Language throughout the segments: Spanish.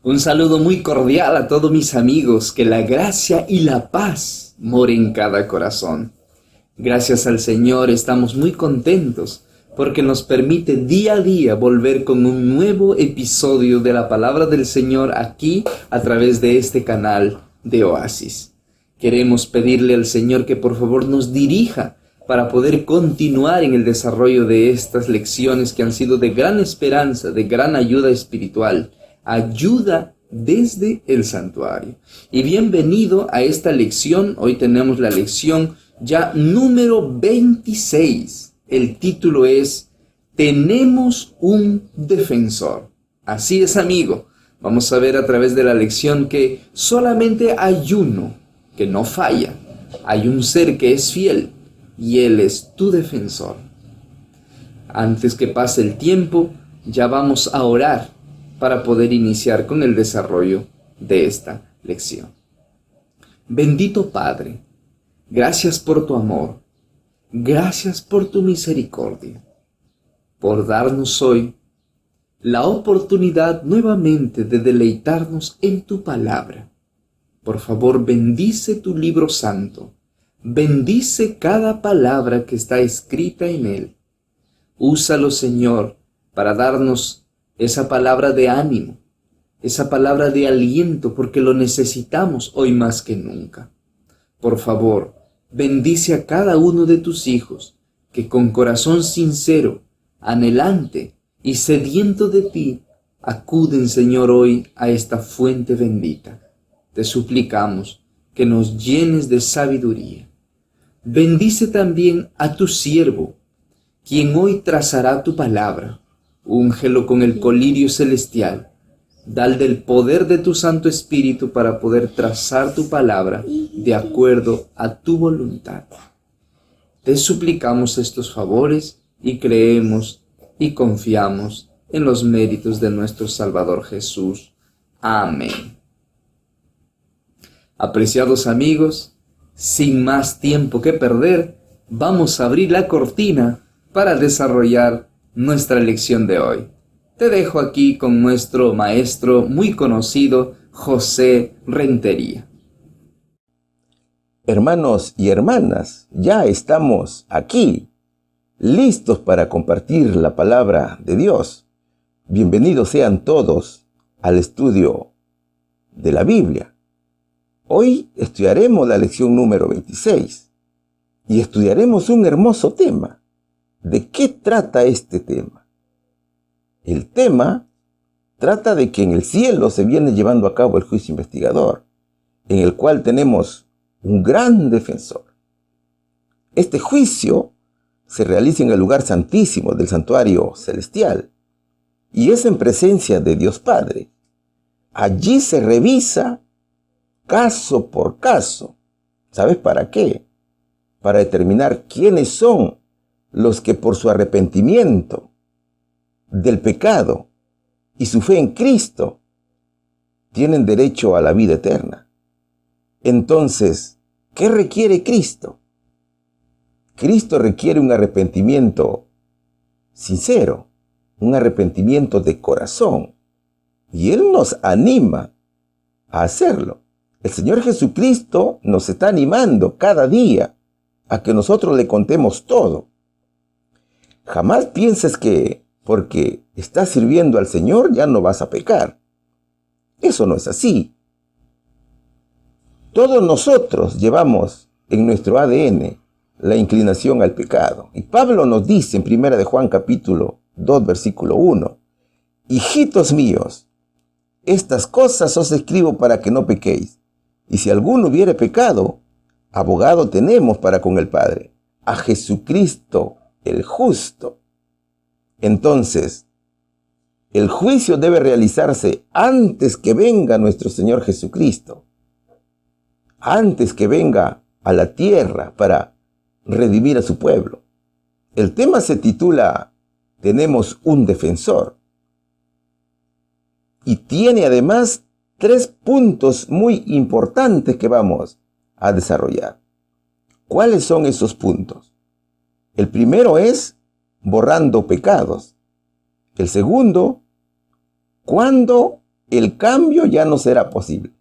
Un saludo muy cordial a todos mis amigos, que la gracia y la paz moren en cada corazón. Gracias al Señor estamos muy contentos porque nos permite día a día volver con un nuevo episodio de la palabra del Señor aquí a través de este canal de Oasis. Queremos pedirle al Señor que por favor nos dirija para poder continuar en el desarrollo de estas lecciones que han sido de gran esperanza, de gran ayuda espiritual. Ayuda desde el santuario. Y bienvenido a esta lección. Hoy tenemos la lección ya número 26. El título es Tenemos un defensor. Así es, amigo. Vamos a ver a través de la lección que solamente hay uno que no falla. Hay un ser que es fiel y Él es tu defensor. Antes que pase el tiempo, ya vamos a orar para poder iniciar con el desarrollo de esta lección. Bendito Padre, gracias por tu amor, gracias por tu misericordia, por darnos hoy la oportunidad nuevamente de deleitarnos en tu palabra. Por favor, bendice tu libro santo, bendice cada palabra que está escrita en él. Úsalo, Señor, para darnos esa palabra de ánimo, esa palabra de aliento, porque lo necesitamos hoy más que nunca. Por favor, bendice a cada uno de tus hijos, que con corazón sincero, anhelante y sediento de ti, acuden, Señor, hoy a esta fuente bendita. Te suplicamos que nos llenes de sabiduría. Bendice también a tu siervo, quien hoy trazará tu palabra. Úngelo con el colirio celestial. Dale del poder de tu Santo Espíritu para poder trazar tu palabra de acuerdo a tu voluntad. Te suplicamos estos favores y creemos y confiamos en los méritos de nuestro Salvador Jesús. Amén. Apreciados amigos, sin más tiempo que perder, vamos a abrir la cortina para desarrollar nuestra lección de hoy. Te dejo aquí con nuestro maestro muy conocido, José Rentería. Hermanos y hermanas, ya estamos aquí, listos para compartir la palabra de Dios. Bienvenidos sean todos al estudio de la Biblia. Hoy estudiaremos la lección número 26 y estudiaremos un hermoso tema. ¿De qué trata este tema? El tema trata de que en el cielo se viene llevando a cabo el juicio investigador, en el cual tenemos un gran defensor. Este juicio se realiza en el lugar santísimo del santuario celestial y es en presencia de Dios Padre. Allí se revisa caso por caso. ¿Sabes para qué? Para determinar quiénes son los que por su arrepentimiento del pecado y su fe en Cristo tienen derecho a la vida eterna. Entonces, ¿qué requiere Cristo? Cristo requiere un arrepentimiento sincero, un arrepentimiento de corazón, y Él nos anima a hacerlo. El Señor Jesucristo nos está animando cada día a que nosotros le contemos todo. Jamás pienses que porque estás sirviendo al Señor ya no vas a pecar. Eso no es así. Todos nosotros llevamos en nuestro ADN la inclinación al pecado. Y Pablo nos dice en 1 de Juan capítulo 2 versículo 1, hijitos míos, estas cosas os escribo para que no pequéis. Y si alguno hubiere pecado, abogado tenemos para con el Padre, a Jesucristo el justo. Entonces, el juicio debe realizarse antes que venga nuestro Señor Jesucristo, antes que venga a la tierra para redimir a su pueblo. El tema se titula Tenemos un defensor y tiene además 3 puntos muy importantes que vamos a desarrollar. ¿Cuáles son esos puntos? El primero es borrando pecados. El segundo, ¿cuándo el cambio ya no será posible.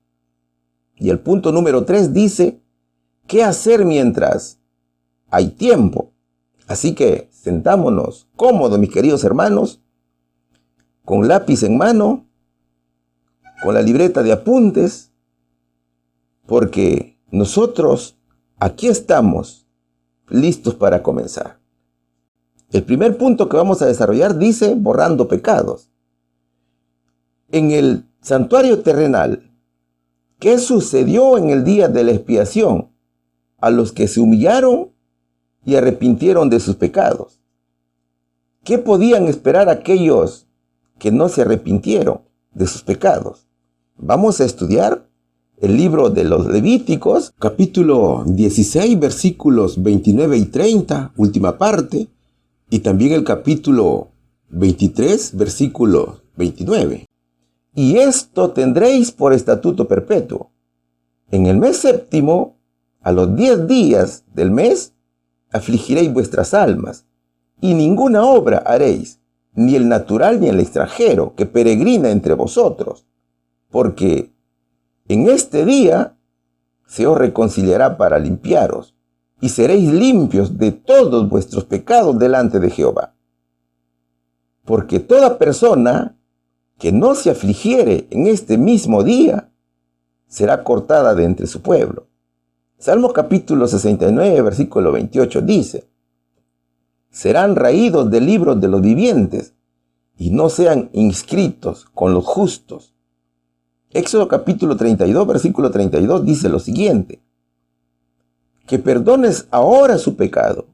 Y el punto número 3 dice, ¿qué hacer mientras hay tiempo? Así que sentámonos cómodos, mis queridos hermanos, con lápiz en mano, con la libreta de apuntes, porque nosotros aquí estamos listos para comenzar. El primer punto que vamos a desarrollar dice, borrando pecados. En el santuario terrenal, ¿qué sucedió en el día de la expiación a los que se humillaron y arrepintieron de sus pecados? ¿Qué podían esperar aquellos que no se arrepintieron de sus pecados? Vamos a estudiar el libro de los Levíticos, capítulo 16, versículos 29 y 30, última parte, y también el capítulo 23, versículo 29. Y esto tendréis por estatuto perpetuo. En el mes séptimo, a los 10 días del mes, afligiréis vuestras almas, y ninguna obra haréis, ni el natural ni el extranjero, que peregrina entre vosotros, porque en este día se os reconciliará para limpiaros, y seréis limpios de todos vuestros pecados delante de Jehová. Porque toda persona que no se afligiere en este mismo día, será cortada de entre su pueblo. Salmo capítulo 69, versículo 28 dice, serán raídos del libro de los vivientes, y no sean inscritos con los justos. Éxodo capítulo 32, versículo 32 dice lo siguiente, que perdones ahora su pecado,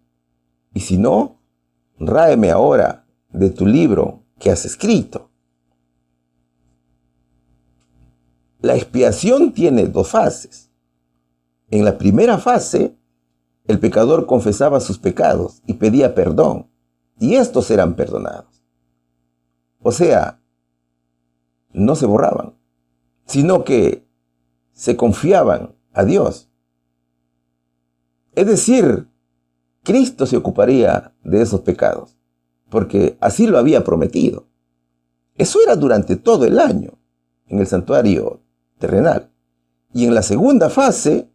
y si no, ráeme ahora de tu libro que has escrito. La expiación tiene 2 fases. En la primera fase, el pecador confesaba sus pecados y pedía perdón, y estos eran perdonados. O sea, no se borraban, sino que se confiaban a Dios. Es decir, Cristo se ocuparía de esos pecados, porque así lo había prometido. Eso era durante todo el año, en el santuario terrenal. Y en la segunda fase,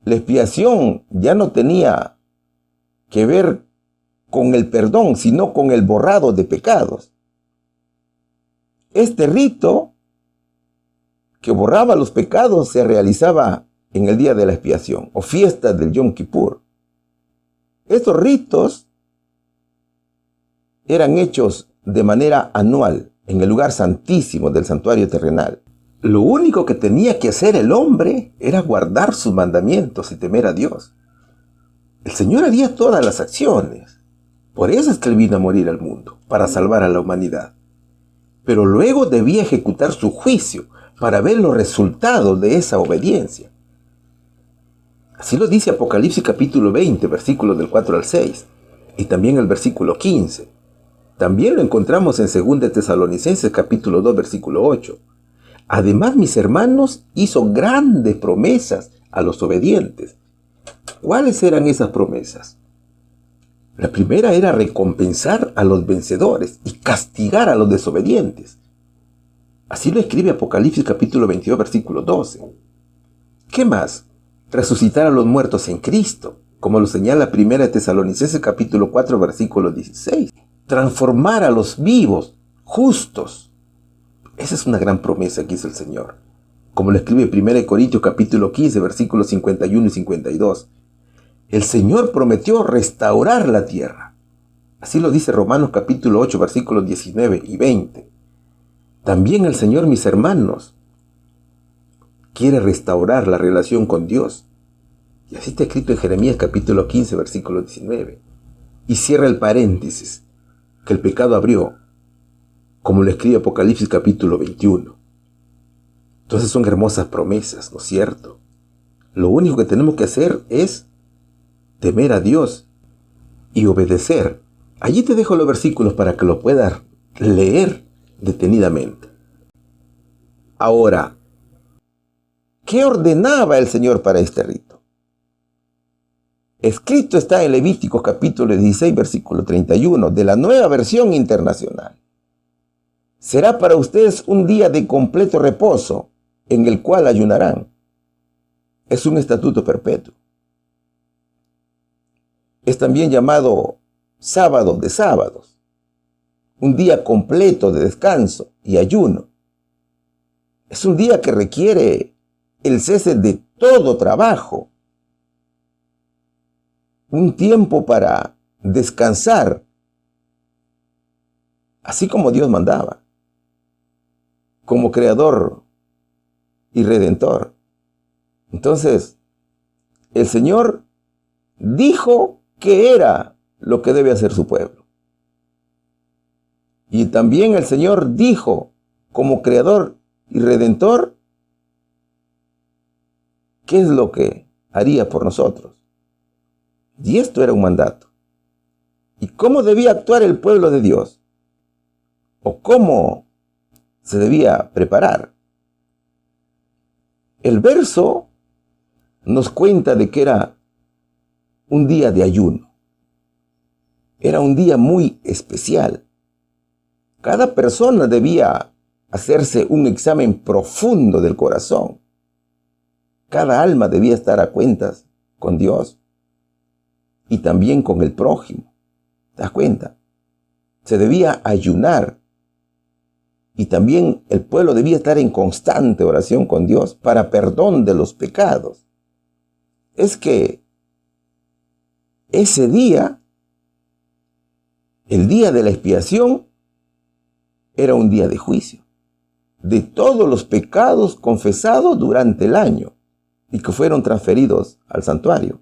la expiación ya no tenía que ver con el perdón, sino con el borrado de pecados. Este rito que borraba los pecados se realizaba en el día de la expiación o fiesta del Yom Kippur. Estos ritos eran hechos de manera anual en el lugar santísimo del santuario terrenal. Lo único que tenía que hacer el hombre era guardar sus mandamientos y temer a Dios. El Señor haría todas las acciones. Por eso es que Él vino a morir al mundo, para salvar a la humanidad. Pero luego debía ejecutar su juicio para ver los resultados de esa obediencia. Así lo dice Apocalipsis capítulo 20, versículos del 4 al 6, y también el versículo 15. También lo encontramos en 2 Tesalonicenses capítulo 2, versículo 8. Además, mis hermanos, hizo grandes promesas a los obedientes. ¿Cuáles eran esas promesas? La primera era recompensar a los vencedores y castigar a los desobedientes. Así lo escribe Apocalipsis capítulo 22, versículo 12. ¿Qué más? Resucitar a los muertos en Cristo, como lo señala 1 Tesalonicenses capítulo 4, versículo 16. Transformar a los vivos, justos. Esa es una gran promesa que hizo el Señor. Como lo escribe 1 Corintios capítulo 15, versículos 51 y 52. El Señor prometió restaurar la tierra. Así lo dice Romanos capítulo 8, versículos 19 y 20. También el Señor, mis hermanos, quiere restaurar la relación con Dios. Y así está escrito en Jeremías capítulo 15, versículo 19. Y cierra el paréntesis que el pecado abrió, como lo escribe Apocalipsis capítulo 21. Entonces son hermosas promesas, ¿no es cierto? Lo único que tenemos que hacer es temer a Dios y obedecer. Allí te dejo los versículos para que lo puedas leer detenidamente. Ahora, ¿qué ordenaba el Señor para este rito? Escrito está en Levíticos capítulo 16, versículo 31, de la Nueva Versión Internacional. Será para ustedes un día de completo reposo en el cual ayunarán. Es un estatuto perpetuo. Es también llamado sábado de sábados, un día completo de descanso y ayuno. Es un día que requiere el cese de todo trabajo, un tiempo para descansar, así como Dios mandaba, como creador y redentor. Entonces, el Señor dijo que era lo que debe hacer su pueblo. Y también el Señor dijo, como creador y redentor, qué es lo que haría por nosotros. Y esto era un mandato. ¿Y cómo debía actuar el pueblo de Dios? ¿O cómo se debía preparar? El verso nos cuenta de que era un día de ayuno. Era un día muy especial. Cada persona debía hacerse un examen profundo del corazón. Cada alma debía estar a cuentas con Dios y también con el prójimo. ¿Te das cuenta? Se debía ayunar y también el pueblo debía estar en constante oración con Dios para perdón de los pecados. Es que ese día, el día de la expiación, era un día de juicio de todos los pecados confesados durante el año y que fueron transferidos al santuario.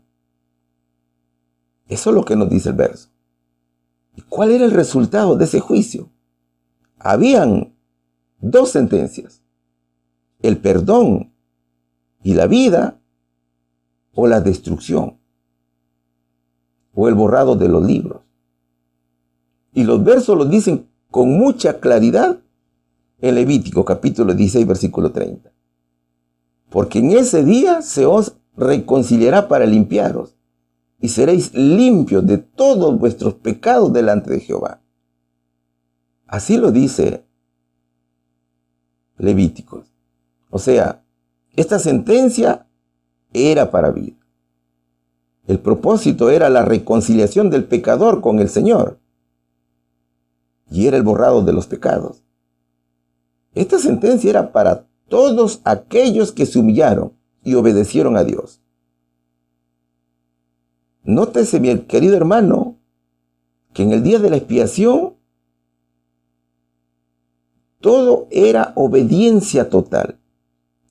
Eso es lo que nos dice el verso. ¿Y cuál era el resultado de ese juicio? Habían dos sentencias: el perdón y la vida, o la destrucción, o el borrado de los libros. Y los versos los dicen con mucha claridad en Levítico capítulo 16, versículo 30. Porque en ese día se os reconciliará para limpiaros, y seréis limpios de todos vuestros pecados delante de Jehová. Así lo dice Levíticos. O sea, esta sentencia era para vida. El propósito era la reconciliación del pecador con el Señor. Y era el borrado de los pecados. Esta sentencia era para todos aquellos que se humillaron y obedecieron a Dios. Nótese, mi querido hermano, que en el día de la expiación todo era obediencia total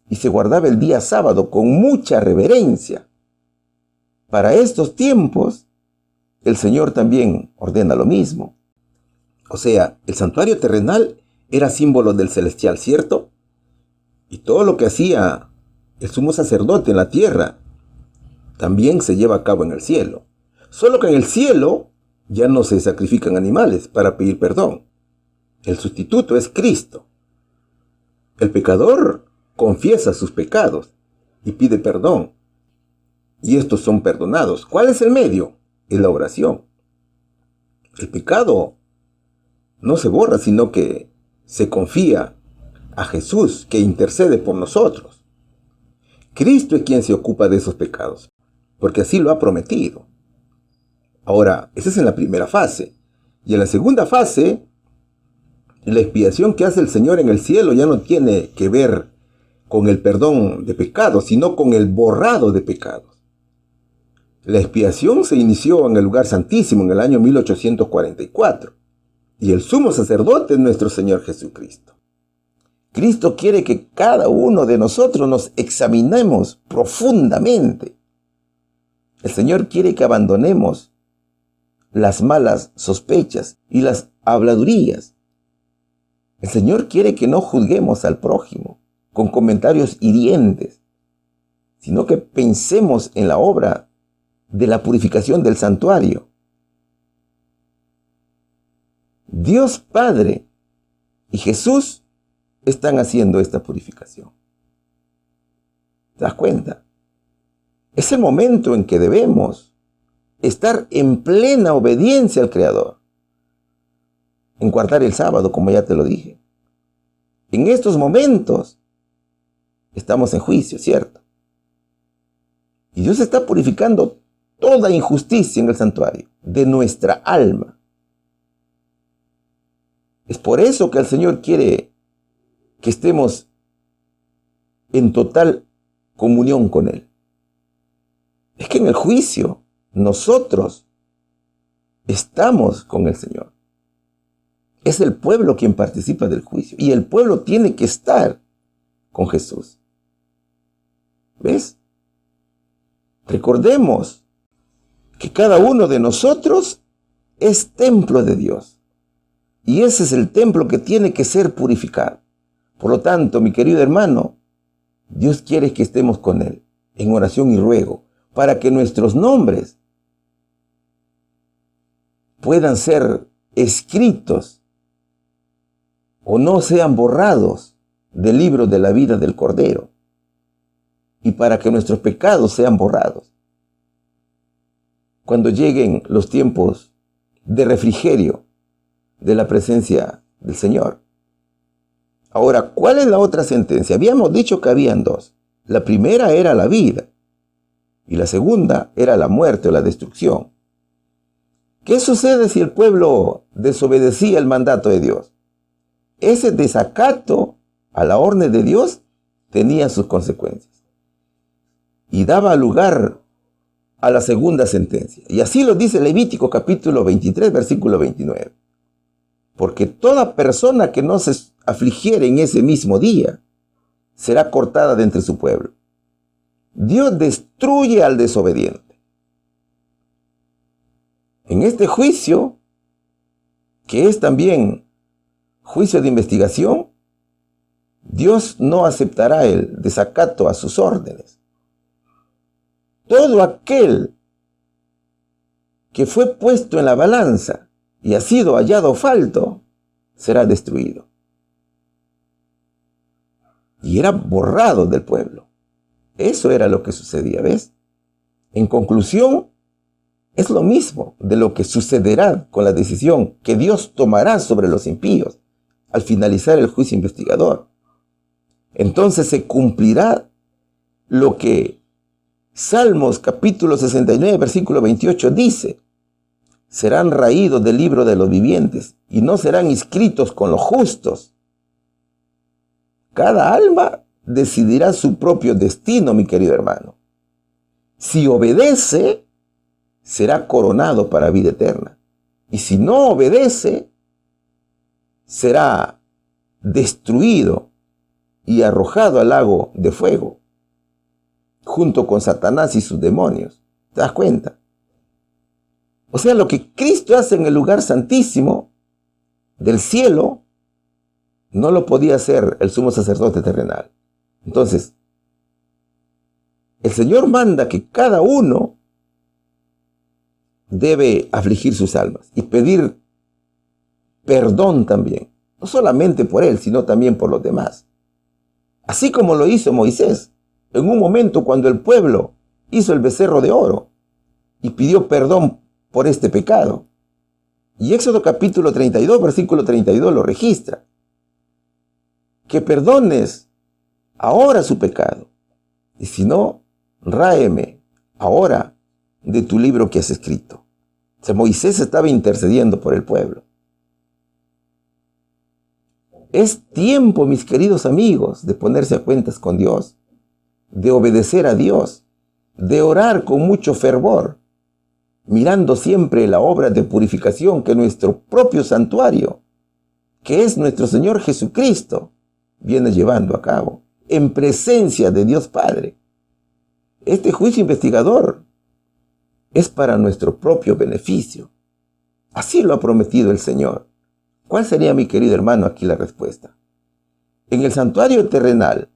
y se guardaba el día sábado con mucha reverencia. Para estos tiempos, el Señor también ordena lo mismo. O sea, el santuario terrenal era símbolo del celestial, ¿cierto? Y todo lo que hacía el sumo sacerdote en la tierra también se lleva a cabo en el cielo. Solo que en el cielo ya no se sacrifican animales para pedir perdón. El sustituto es Cristo. El pecador confiesa sus pecados y pide perdón. Y estos son perdonados. ¿Cuál es el medio? Es la oración. El pecado no se borra, sino que se confía a Jesús, que intercede por nosotros. Cristo es quien se ocupa de esos pecados, porque así lo ha prometido. Ahora, esa es en la primera fase. Y en la segunda fase, la expiación que hace el Señor en el cielo ya no tiene que ver con el perdón de pecados, sino con el borrado de pecados. La expiación se inició en el lugar santísimo en el año 1844. Y el sumo sacerdote es nuestro Señor Jesucristo. Cristo quiere que cada uno de nosotros nos examinemos profundamente. El Señor quiere que abandonemos las malas sospechas y las habladurías. El Señor quiere que no juzguemos al prójimo con comentarios hirientes, sino que pensemos en la obra de la purificación del santuario. Dios Padre y Jesús están haciendo esta purificación. ¿Te das cuenta? Es el momento en que debemos estar en plena obediencia al Creador. En guardar el sábado, como ya te lo dije. En estos momentos estamos en juicio, ¿cierto? Y Dios está purificando toda injusticia en el santuario de nuestra alma. Es por eso que el Señor quiere que estemos en total comunión con Él. Es que en el juicio nosotros estamos con el Señor. Es el pueblo quien participa del juicio y el pueblo tiene que estar con Jesús. ¿Ves? Recordemos que cada uno de nosotros es templo de Dios. Y ese es el templo que tiene que ser purificado. Por lo tanto, mi querido hermano, Dios quiere que estemos con Él en oración y ruego para que nuestros nombres puedan ser escritos o no sean borrados del libro de la vida del Cordero y para que nuestros pecados sean borrados. Cuando lleguen los tiempos de refrigerio de la presencia del Señor. Ahora, ¿cuál es la otra sentencia? Habíamos dicho que habían dos. La primera era la vida y la segunda era la muerte o la destrucción. ¿Qué sucede si el pueblo desobedecía el mandato de Dios? Ese desacato a la orden de Dios tenía sus consecuencias y daba lugar a la segunda sentencia. Y así lo dice Levítico capítulo 23, versículo 29. Porque toda persona que no se afligiere en ese mismo día será cortada de entre su pueblo. Dios destruye al desobediente. En este juicio, que es también juicio de investigación, Dios no aceptará el desacato a sus órdenes. Todo aquel que fue puesto en la balanza y ha sido hallado falto, será destruido. Y era borrado del pueblo. Eso era lo que sucedía, ¿ves? En conclusión, es lo mismo de lo que sucederá con la decisión que Dios tomará sobre los impíos al finalizar el juicio investigador. Entonces se cumplirá lo que Salmos capítulo 69, versículo 28 dice: serán raídos del libro de los vivientes y no serán inscritos con los justos. Cada alma decidirá su propio destino, mi querido hermano. Si obedece, será coronado para vida eterna. Y si no obedece, será destruido y arrojado al lago de fuego, junto con Satanás y sus demonios. ¿Te das cuenta? O sea, lo que Cristo hace en el lugar santísimo del cielo, no lo podía hacer el sumo sacerdote terrenal. Entonces, el Señor manda que cada uno debe afligir sus almas y pedir perdón también, no solamente por él, sino también por los demás. Así como lo hizo Moisés en un momento cuando el pueblo hizo el becerro de oro y pidió perdón por este pecado. Y Éxodo capítulo 32, versículo 32 lo registra. Que perdones ahora su pecado. Y si no, ráeme ahora de tu libro que has escrito. O sea, Moisés estaba intercediendo por el pueblo. Es tiempo, mis queridos amigos, de ponerse a cuentas con Dios, de obedecer a Dios, de orar con mucho fervor, mirando siempre la obra de purificación que nuestro propio santuario, que es nuestro Señor Jesucristo, viene llevando a cabo, en presencia de Dios Padre. Este juicio investigador es para nuestro propio beneficio. Así lo ha prometido el Señor. ¿Cuál sería, mi querido hermano, aquí la respuesta? En el santuario terrenal,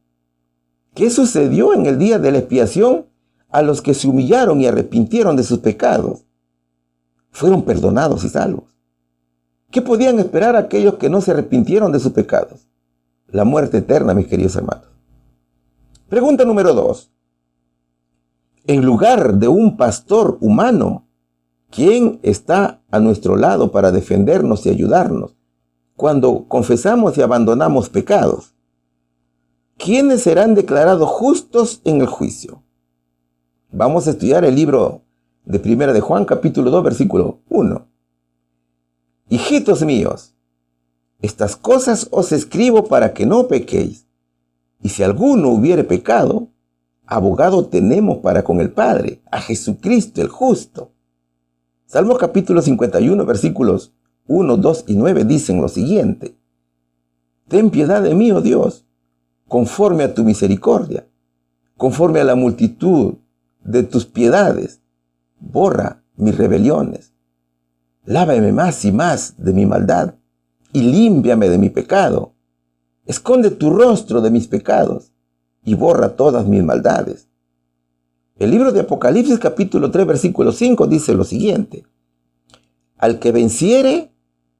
¿qué sucedió en el día de la expiación a los que se humillaron y arrepintieron de sus pecados? Fueron perdonados y salvos. ¿Qué podían esperar aquellos que no se arrepintieron de sus pecados? La muerte eterna, mis queridos hermanos. Pregunta número 2. En lugar de un pastor humano, ¿quién está a nuestro lado para defendernos y ayudarnos cuando confesamos y abandonamos pecados, ¿quiénes serán declarados justos en el juicio? Vamos a estudiar el libro de Primera de Juan, capítulo 2, versículo 1. Hijitos míos, estas cosas os escribo para que no pequéis. Y si alguno hubiere pecado, abogado tenemos para con el Padre, a Jesucristo el justo. Salmo capítulo 51, versículos 1, 2 y 9 dicen lo siguiente. Ten piedad de mí, oh Dios, conforme a tu misericordia, conforme a la multitud de tus piedades, borra mis rebeliones. Lávame más y más de mi maldad y límpiame de mi pecado. Esconde tu rostro de mis pecados y borra todas mis maldades. El libro de Apocalipsis capítulo 3 versículo 5 dice lo siguiente. Al que venciere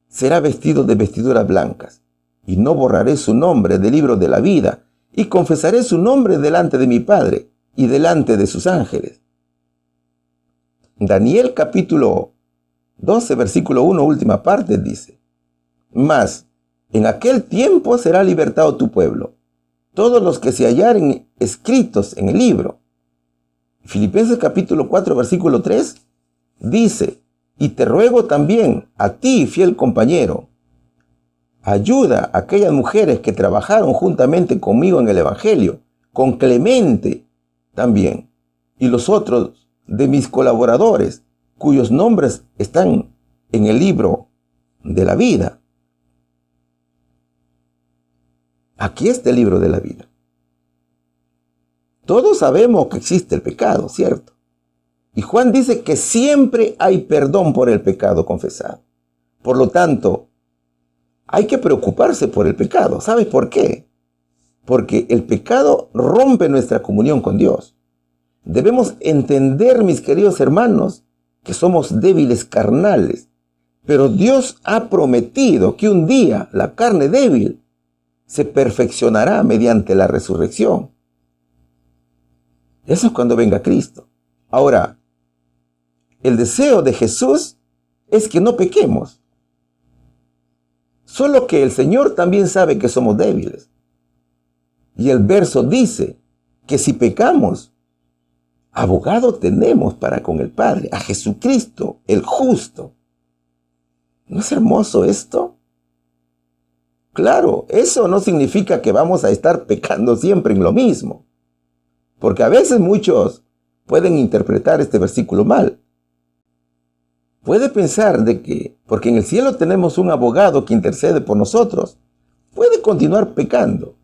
será vestido de vestiduras blancas, y no borraré su nombre del libro de la vida, y confesaré su nombre delante de mi Padre y delante de sus ángeles. Daniel capítulo 12 versículo 1 última parte dice, mas en aquel tiempo será libertado tu pueblo, todos los que se hallaren escritos en el libro. Filipenses capítulo 4 versículo 3 dice, y te ruego también a ti, fiel compañero, ayuda a aquellas mujeres que trabajaron juntamente conmigo en el Evangelio, con Clemente también, y los otros de mis colaboradores, cuyos nombres están en el libro de la vida. Aquí está el libro de la vida. Todos sabemos que existe el pecado, ¿cierto? Y Juan dice que siempre hay perdón por el pecado confesado. Por lo tanto, hay que preocuparse por el pecado. ¿Sabes por qué? Porque el pecado rompe nuestra comunión con Dios. Debemos entender, mis queridos hermanos, que somos débiles carnales. Pero Dios ha prometido que un día la carne débil se perfeccionará mediante la resurrección. Eso es cuando venga Cristo. Ahora, el deseo de Jesús es que no pequemos. Solo que el Señor también sabe que somos débiles. Y el verso dice que si pecamos, abogado tenemos para con el Padre, a Jesucristo, el justo. ¿No es hermoso esto? Claro, eso no significa que vamos a estar pecando siempre en lo mismo. Porque a veces muchos pueden interpretar este versículo mal. Puede pensar de que, porque en el cielo tenemos un abogado que intercede por nosotros, puede continuar pecando.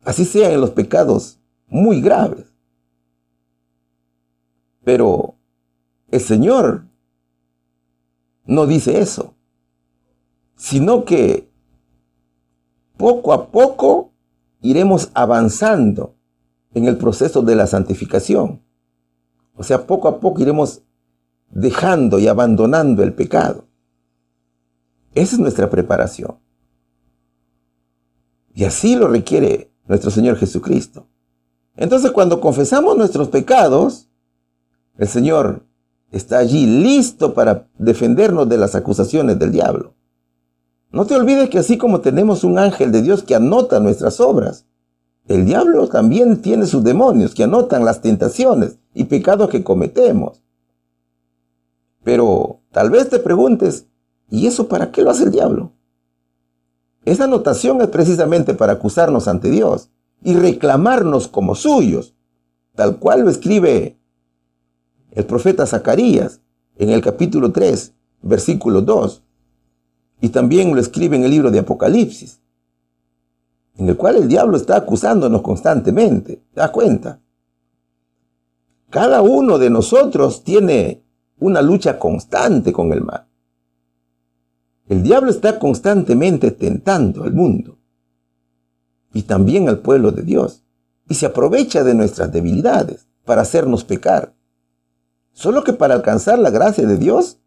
Así sea en los pecados muy graves. Pero el Señor no dice eso, sino que poco a poco iremos avanzando en el proceso de la santificación. O sea, poco a poco iremos dejando y abandonando el pecado. Esa es nuestra preparación. Y así lo requiere nuestro Señor Jesucristo. Entonces, cuando confesamos nuestros pecados, el Señor está allí listo para defendernos de las acusaciones del diablo. No te olvides que así como tenemos un ángel de Dios que anota nuestras obras, el diablo también tiene sus demonios que anotan las tentaciones y pecados que cometemos. Pero tal vez te preguntes, ¿y eso para qué lo hace el diablo? Esa anotación es precisamente para acusarnos ante Dios y reclamarnos como suyos, tal cual lo escribe el profeta Zacarías en el capítulo 3, versículo 2, y también lo escribe en el libro de Apocalipsis, en el cual el diablo está acusándonos constantemente. ¿Te das cuenta? Cada uno de nosotros tiene una lucha constante con el mal. El diablo está constantemente tentando al mundo y también al pueblo de Dios, y se aprovecha de nuestras debilidades para hacernos pecar. Solo que para alcanzar la gracia de Dios,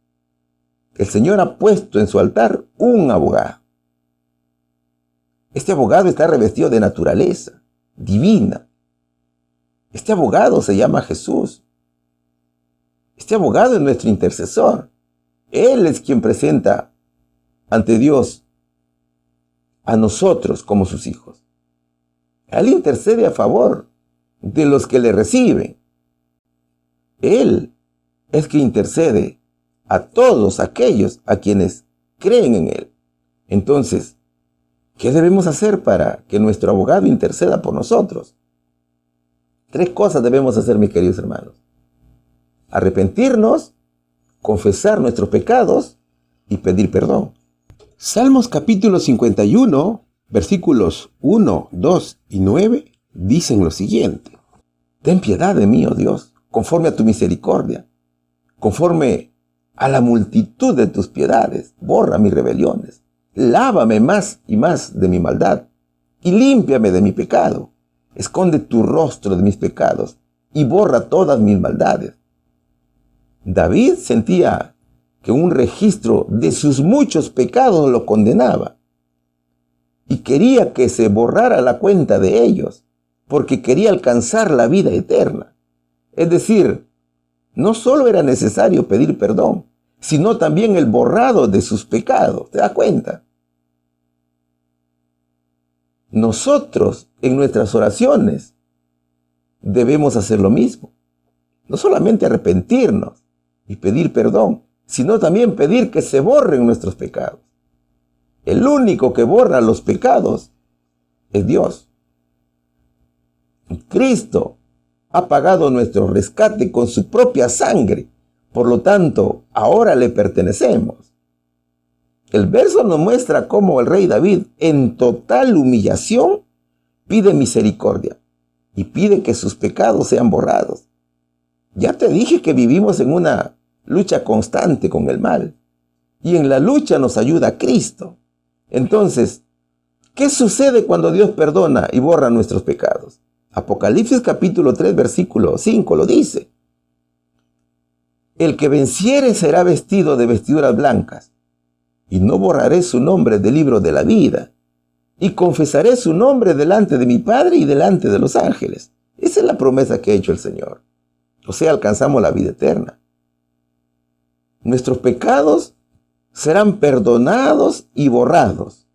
el Señor ha puesto en su altar un abogado. Este abogado está revestido de naturaleza divina. Este abogado se llama Jesús. Este abogado es nuestro intercesor. Él es quien presenta ante Dios a nosotros como sus hijos. Él intercede a favor de los que le reciben. Él es que intercede a todos aquellos a quienes creen en Él. Entonces, ¿qué debemos hacer para que nuestro abogado interceda por nosotros? 3 cosas debemos hacer, mis queridos hermanos. Arrepentirnos, confesar nuestros pecados y pedir perdón. Salmos capítulo 51, versículos 1, 2 y 9 dicen lo siguiente. Ten piedad de mí, oh Dios, conforme a tu misericordia, conforme a la multitud de tus piedades, borra mis rebeliones, lávame más y más de mi maldad y límpiame de mi pecado. Esconde tu rostro de mis pecados y borra todas mis maldades. David sentía que un registro de sus muchos pecados lo condenaba y quería que se borrara la cuenta de ellos porque quería alcanzar la vida eterna. Es decir, no solo era necesario pedir perdón, sino también el borrado de sus pecados. ¿Te das cuenta? Nosotros, en nuestras oraciones, debemos hacer lo mismo. No solamente arrepentirnos y pedir perdón, sino también pedir que se borren nuestros pecados. El único que borra los pecados es Dios. Cristo ha pagado nuestro rescate con su propia sangre. Por lo tanto, ahora le pertenecemos. El verso nos muestra cómo el rey David, en total humillación, pide misericordia y pide que sus pecados sean borrados. Ya te dije que vivimos en una lucha constante con el mal y en la lucha nos ayuda Cristo. Entonces, ¿qué sucede cuando Dios perdona y borra nuestros pecados? Apocalipsis capítulo 3, versículo 5 lo dice. El que venciere será vestido de vestiduras blancas, y no borraré su nombre del libro de la vida, y confesaré su nombre delante de mi Padre y delante de los ángeles. Esa es la promesa que ha hecho el Señor. O sea, alcanzamos la vida eterna. Nuestros pecados serán perdonados y borrados.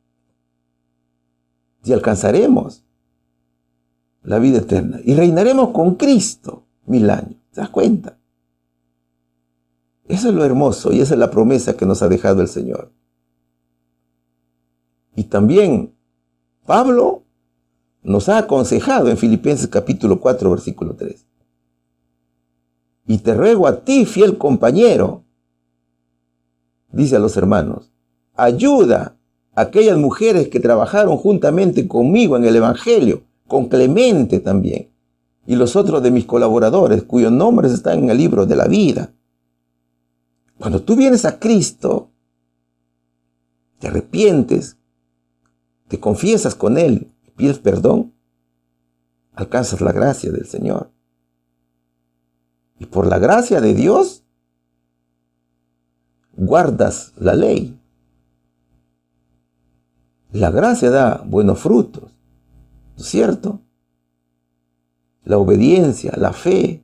Y alcanzaremos la vida eterna. Y reinaremos con Cristo 1000 años. ¿Te das cuenta? Eso es lo hermoso y esa es la promesa que nos ha dejado el Señor. Y también Pablo nos ha aconsejado en Filipenses capítulo 4, versículo 3. Y te ruego a ti, fiel compañero, dice a los hermanos, ayuda a aquellas mujeres que trabajaron juntamente conmigo en el Evangelio, con Clemente también, y los otros de mis colaboradores, cuyos nombres están en el libro de la vida. Cuando tú vienes a Cristo, te arrepientes, te confiesas con Él, pides perdón, alcanzas la gracia del Señor. Y por la gracia de Dios, guardas la ley. La gracia da buenos frutos, ¿no es cierto? La obediencia, la fe,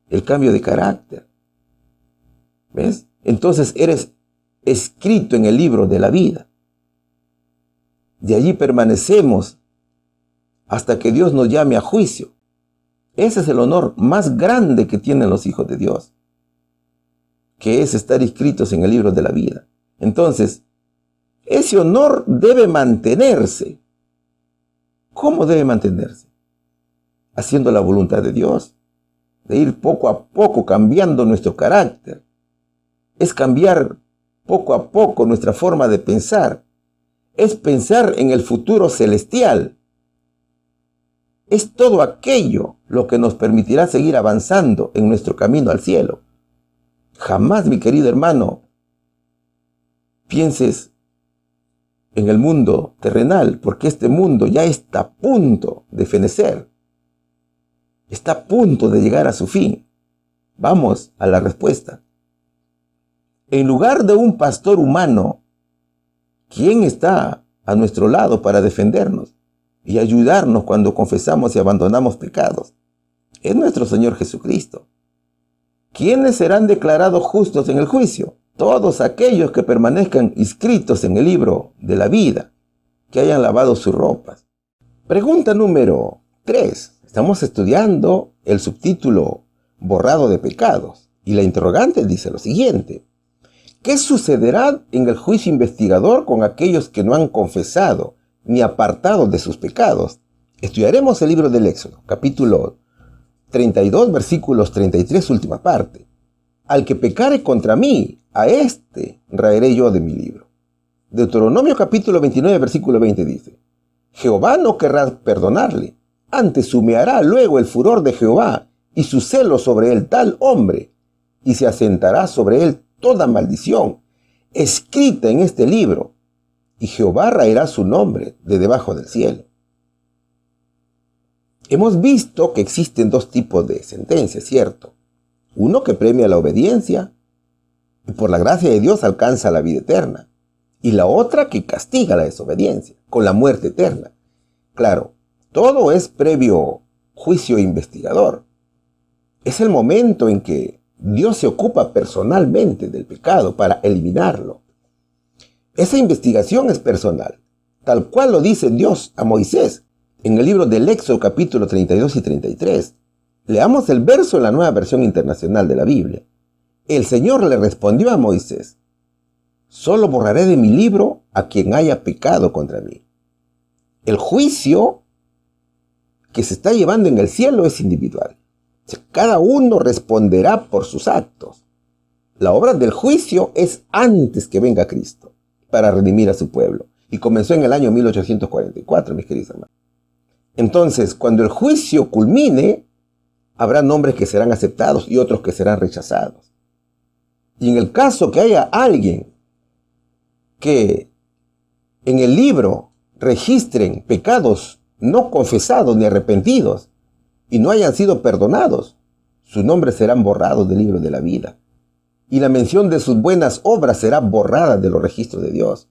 el cambio de carácter. ¿Ves? Entonces eres escrito en el libro de la vida. De allí permanecemos hasta que Dios nos llame a juicio. Ese es el honor más grande que tienen los hijos de Dios, que es estar inscritos en el libro de la vida. Entonces, ese honor debe mantenerse. ¿Cómo debe mantenerse? Haciendo la voluntad de Dios, de ir poco a poco cambiando nuestro carácter. Es cambiar poco a poco nuestra forma de pensar. Es pensar en el futuro celestial. Es todo aquello lo que nos permitirá seguir avanzando en nuestro camino al cielo. Jamás, mi querido hermano, pienses en el mundo terrenal, porque este mundo ya está a punto de fenecer. Está a punto de llegar a su fin. Vamos a la respuesta. En lugar de un pastor humano, ¿quién está a nuestro lado para defendernos y ayudarnos cuando confesamos y abandonamos pecados? Es nuestro Señor Jesucristo. ¿Quiénes serán declarados justos en el juicio? todos aquellos que permanezcan inscritos en el libro de la vida, que hayan lavado sus ropas. Pregunta número 3. Estamos estudiando el subtítulo borrado de pecados. Y la interrogante dice lo siguiente: ¿qué sucederá en el juicio investigador con aquellos que no han confesado ni apartado de sus pecados? Estudiaremos el libro del Éxodo, capítulo 32, versículos 33, última parte. Al que pecare contra mí, a este raeré yo de mi libro. Deuteronomio capítulo 29, versículo 20 dice: Jehová no querrá perdonarle, antes humeará luego el furor de Jehová y su celo sobre el tal hombre, y se asentará sobre él toda maldición, escrita en este libro, y Jehová raerá su nombre de debajo del cielo. Hemos visto que existen dos tipos de sentencias, ¿cierto? Uno que premia la obediencia y por la gracia de Dios alcanza la vida eterna. Y la otra que castiga la desobediencia con la muerte eterna. Claro, todo es previo juicio investigador. Es el momento en que Dios se ocupa personalmente del pecado para eliminarlo. Esa investigación es personal, tal cual lo dice Dios a Moisés en el libro del Éxodo capítulo 32 y 33. Leamos el verso en la Nueva Versión Internacional de la Biblia. El Señor le respondió a Moisés: solo borraré de mi libro a quien haya pecado contra mí. El juicio que se está llevando en el cielo es individual. Cada uno responderá por sus actos. La obra del juicio es antes que venga Cristo para redimir a su pueblo. Y comenzó en el año 1844, mis queridos hermanos. Entonces, cuando el juicio culmine, habrá nombres que serán aceptados y otros que serán rechazados. Y en el caso que haya alguien que en el libro registren pecados no confesados ni arrepentidos y no hayan sido perdonados, sus nombres serán borrados del libro de la vida. Y la mención de sus buenas obras será borrada de los registros de Dios.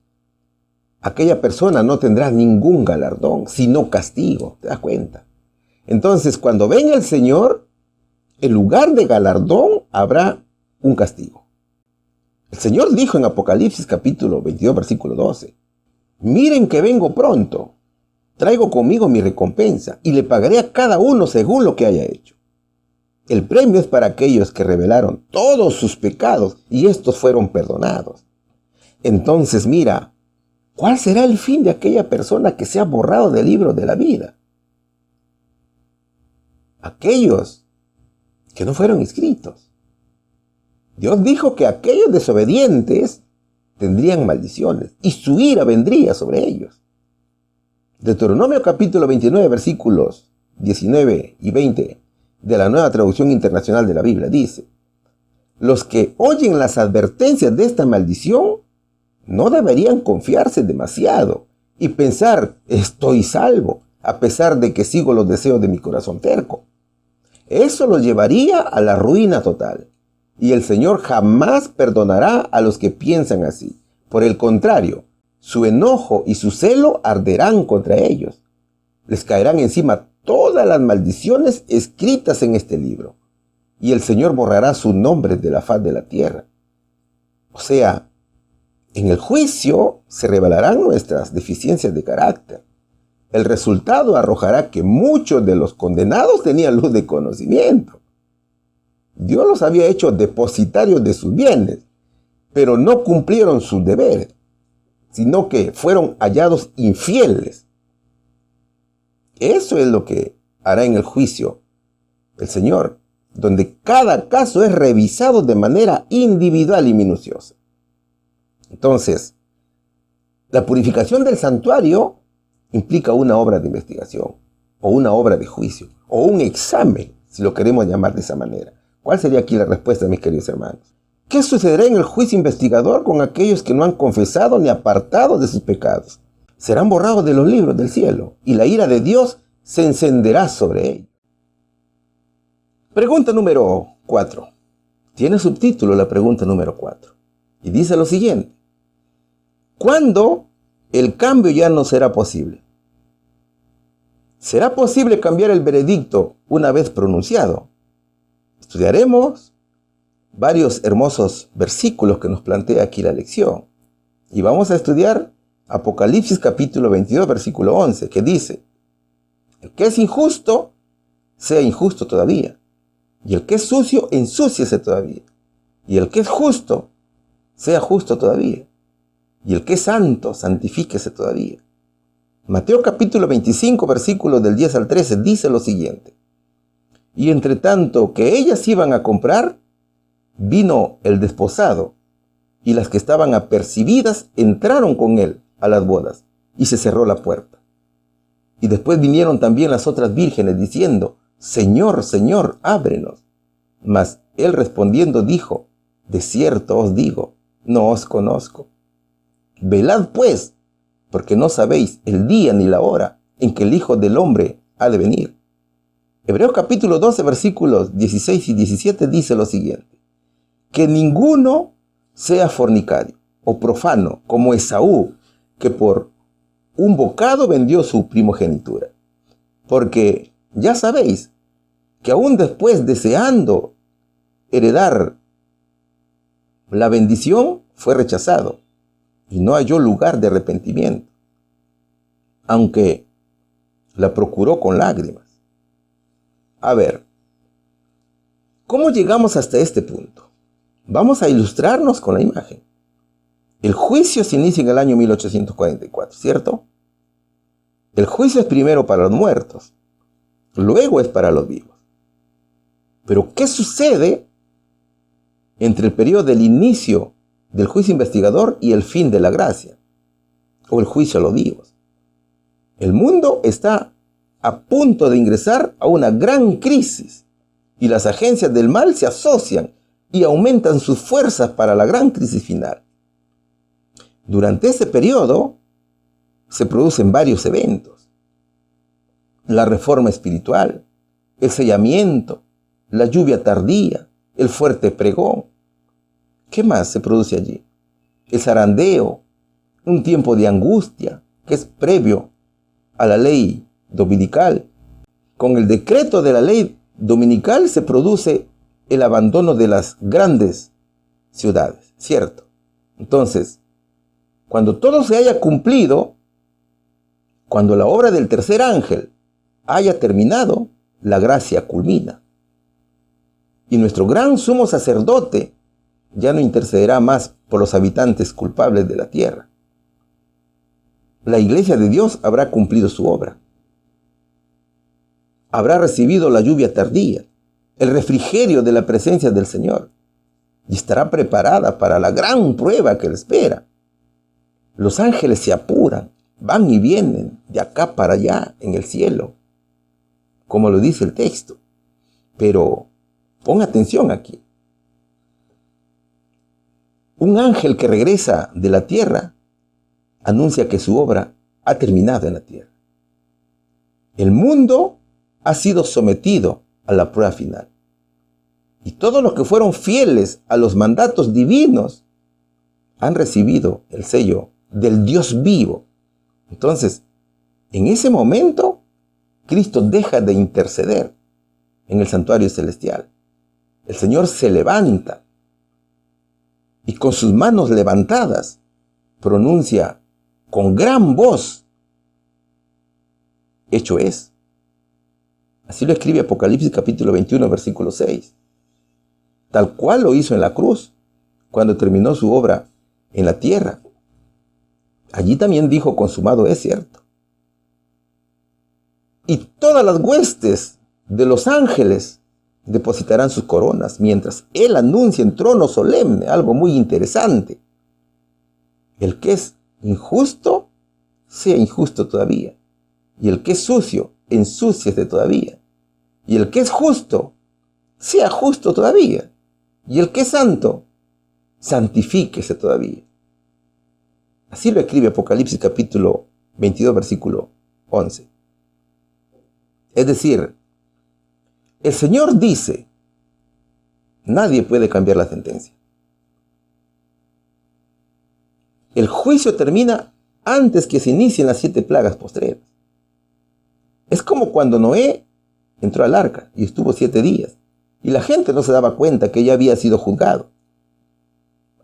Aquella persona no tendrá ningún galardón, sino castigo, ¿te das cuenta? Entonces, cuando venga el Señor, en lugar de galardón habrá un castigo. El Señor dijo en Apocalipsis capítulo 22, versículo 12, miren que vengo pronto, traigo conmigo mi recompensa y le pagaré a cada uno según lo que haya hecho. El premio es para aquellos que revelaron todos sus pecados y estos fueron perdonados. Entonces mira, ¿cuál será el fin de aquella persona que se ha borrado del libro de la vida? Aquellos que no fueron inscritos. Dios dijo que aquellos desobedientes tendrían maldiciones y su ira vendría sobre ellos. Deuteronomio capítulo 29, versículos 19 y 20 de la Nueva Traducción Internacional de la Biblia dice: los que oyen las advertencias de esta maldición no deberían confiarse demasiado y pensar, estoy salvo, a pesar de que sigo los deseos de mi corazón terco. Eso los llevaría a la ruina total. Y el Señor jamás perdonará a los que piensan así. Por el contrario, su enojo y su celo arderán contra ellos. Les caerán encima todas las maldiciones escritas en este libro. Y el Señor borrará sus nombres de la faz de la tierra. O sea, en el juicio se revelarán nuestras deficiencias de carácter. El resultado arrojará que muchos de los condenados tenían luz de conocimiento. Dios los había hecho depositarios de sus bienes, pero no cumplieron sus deberes, sino que fueron hallados infieles. Eso es lo que hará en el juicio el Señor, donde cada caso es revisado de manera individual y minuciosa. Entonces, la purificación del santuario implica una obra de investigación, o una obra de juicio, o un examen, si lo queremos llamar de esa manera. ¿Cuál sería aquí la respuesta, mis queridos hermanos? ¿Qué sucederá en el juicio investigador con aquellos que no han confesado ni apartado de sus pecados? Serán borrados de los libros del cielo, y la ira de Dios se encenderá sobre ellos. Pregunta número 4. Tiene subtítulo la pregunta número 4. Y dice lo siguiente: ¿cuándo el cambio ya no será posible? ¿Será posible cambiar el veredicto una vez pronunciado? Estudiaremos varios hermosos versículos que nos plantea aquí la lección. Y vamos a estudiar Apocalipsis capítulo 22, versículo 11, que dice: el que es injusto, sea injusto todavía. Y el que es sucio, ensúciese todavía. Y el que es justo, sea justo todavía. Y el que es santo, santifíquese todavía. Mateo capítulo 25, versículos del 10 al 13, dice lo siguiente: y entre tanto que ellas iban a comprar, vino el desposado, y las que estaban apercibidas entraron con él a las bodas, y se cerró la puerta. Y después vinieron también las otras vírgenes, diciendo: Señor, Señor, ábrenos. Mas él respondiendo dijo: de cierto os digo, no os conozco. Velad pues, porque no sabéis el día ni la hora en que el Hijo del Hombre ha de venir. Hebreos capítulo 12, versículos 16 y 17 dice lo siguiente: que ninguno sea fornicario o profano como Esaú, que por un bocado vendió su primogenitura. Porque ya sabéis que aún después, deseando heredar la bendición, fue rechazado y no halló lugar de arrepentimiento, aunque la procuró con lágrimas. A ver, ¿cómo llegamos hasta este punto? Vamos a ilustrarnos con la imagen. El juicio se inicia en el año 1844, ¿cierto? El juicio es primero para los muertos, luego es para los vivos. Pero ¿qué sucede entre el periodo del inicio del juicio investigador y el fin de la gracia, o el juicio a los vivos? El mundo está a punto de ingresar a una gran crisis y las agencias del mal se asocian y aumentan sus fuerzas para la gran crisis final. Durante ese periodo se producen varios eventos: la reforma espiritual, el sellamiento, la lluvia tardía, el fuerte pregón. ¿Qué más se produce allí? El zarandeo, un tiempo de angustia que es previo a la ley dominical. Con el decreto de la ley dominical se produce el abandono de las grandes ciudades, ¿cierto? Entonces, cuando todo se haya cumplido, cuando la obra del tercer ángel haya terminado, la gracia culmina. Y nuestro gran sumo sacerdote ya no intercederá más por los habitantes culpables de la tierra. La iglesia de Dios habrá cumplido su obra. Habrá recibido la lluvia tardía, el refrigerio de la presencia del Señor, y estará preparada para la gran prueba que le espera. Los ángeles se apuran, van y vienen de acá para allá en el cielo, como lo dice el texto. Pero pon atención aquí. Un ángel que regresa de la tierra anuncia que su obra ha terminado en la tierra. El mundo ha sido sometido a la prueba final. Y todos los que fueron fieles a los mandatos divinos han recibido el sello del Dios vivo. Entonces, en ese momento, Cristo deja de interceder en el santuario celestial. El Señor se levanta y con sus manos levantadas pronuncia con gran voz: hecho es. Así lo escribe Apocalipsis capítulo 21, versículo 6. Tal cual lo hizo en la cruz, cuando terminó su obra en la tierra. Allí también dijo: consumado es, ¿cierto? Y todas las huestes de los ángeles depositarán sus coronas, mientras Él anuncia en trono solemne algo muy interesante: el que es injusto, sea injusto todavía. Y el que es sucio, ensúciese todavía. Y el que es justo, sea justo todavía. Y el que es santo, santifíquese todavía. Así lo escribe Apocalipsis capítulo 22, versículo 11. Es decir, el Señor dice: nadie puede cambiar la sentencia. El juicio termina antes que se inicien las 7 plagas postreras. Es como cuando Noé entró al arca y estuvo 7 días. Y la gente no se daba cuenta que ya había sido juzgado.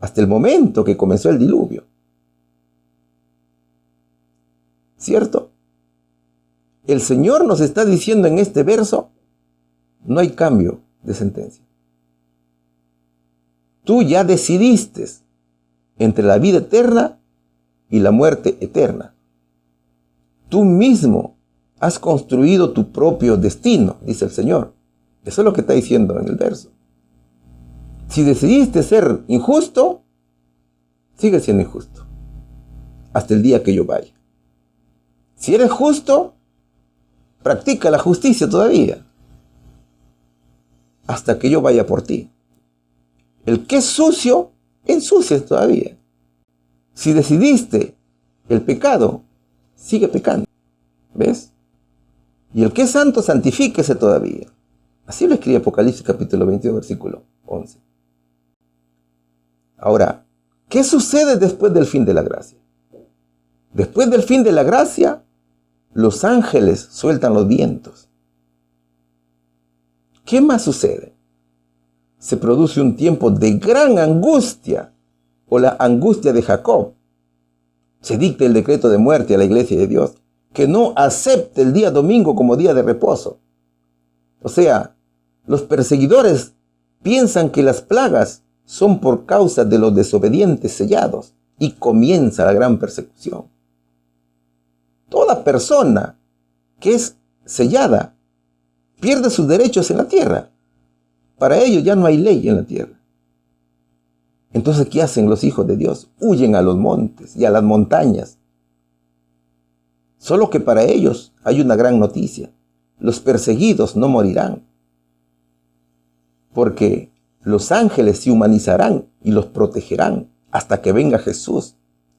Hasta el momento que comenzó el diluvio. ¿Cierto? El Señor nos está diciendo en este verso, no hay cambio de sentencia. Tú ya decidiste entre la vida eterna y la muerte eterna. Tú mismo has construido tu propio destino, dice el Señor. Eso es lo que está diciendo en el verso. Si decidiste ser injusto, sigue siendo injusto hasta el día que yo vaya. Si eres justo, practica la justicia todavía hasta que yo vaya por ti. El que es sucio, ensucias todavía. Si decidiste el pecado, sigue pecando. ¿Ves? Y el que es santo, santifíquese todavía. Así lo escribe Apocalipsis capítulo 22, versículo 11. Ahora, ¿qué sucede después del fin de la gracia? Después del fin de la gracia, los ángeles sueltan los vientos. ¿Qué más sucede? Se produce un tiempo de gran angustia, o la angustia de Jacob. Se dicta el decreto de muerte a la iglesia de Dios, que no acepte el día domingo como día de reposo. O sea, los perseguidores piensan que las plagas son por causa de los desobedientes sellados, y comienza la gran persecución. Toda persona que es sellada pierde sus derechos en la tierra. Para ellos ya no hay ley en la tierra. Entonces, ¿qué hacen los hijos de Dios? Huyen a los montes y a las montañas. Solo que para ellos hay una gran noticia. Los perseguidos no morirán. Porque los ángeles se humanizarán y los protegerán hasta que venga Jesús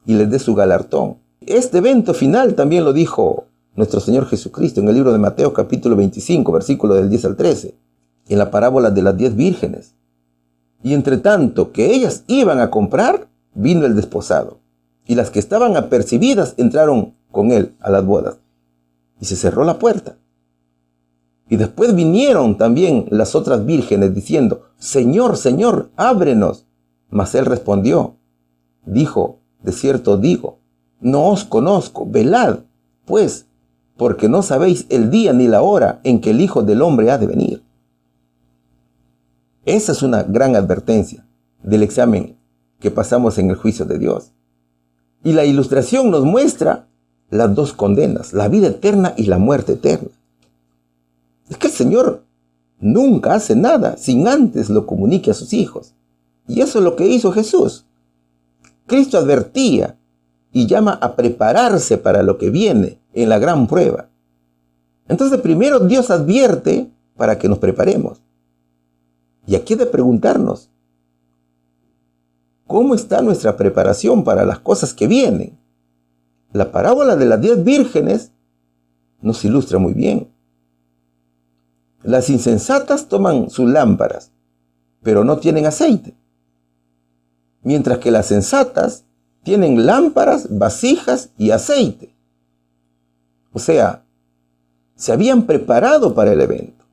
y les dé su galardón. Este evento final también lo dijo nuestro Señor Jesucristo en el libro de Mateo capítulo 25, versículo del 10 al 13. En la parábola de las 10 vírgenes. Y entre tanto que ellas iban a comprar, vino el desposado. Y las que estaban apercibidas entraron con él a las bodas. Y se cerró la puerta. Y después vinieron también las otras vírgenes diciendo, Señor, Señor, ábrenos. Mas él respondió, dijo, de cierto os digo, no os conozco, velad, pues, porque no sabéis el día ni la hora en que el Hijo del Hombre ha de venir. Esa es una gran advertencia del examen que pasamos en el juicio de Dios. Y la ilustración nos muestra las dos condenas, la vida eterna y la muerte eterna. Es que el Señor nunca hace nada sin antes lo comunique a sus hijos. Y eso es lo que hizo Jesús. Cristo advertía y llama a prepararse para lo que viene en la gran prueba. Entonces primero Dios advierte para que nos preparemos. Y aquí he de preguntarnos, ¿cómo está nuestra preparación para las cosas que vienen? La parábola de las 10 vírgenes nos ilustra muy bien. Las insensatas toman sus lámparas, pero no tienen aceite. Mientras que las sensatas tienen lámparas, vasijas y aceite. O sea, se habían preparado para el evento.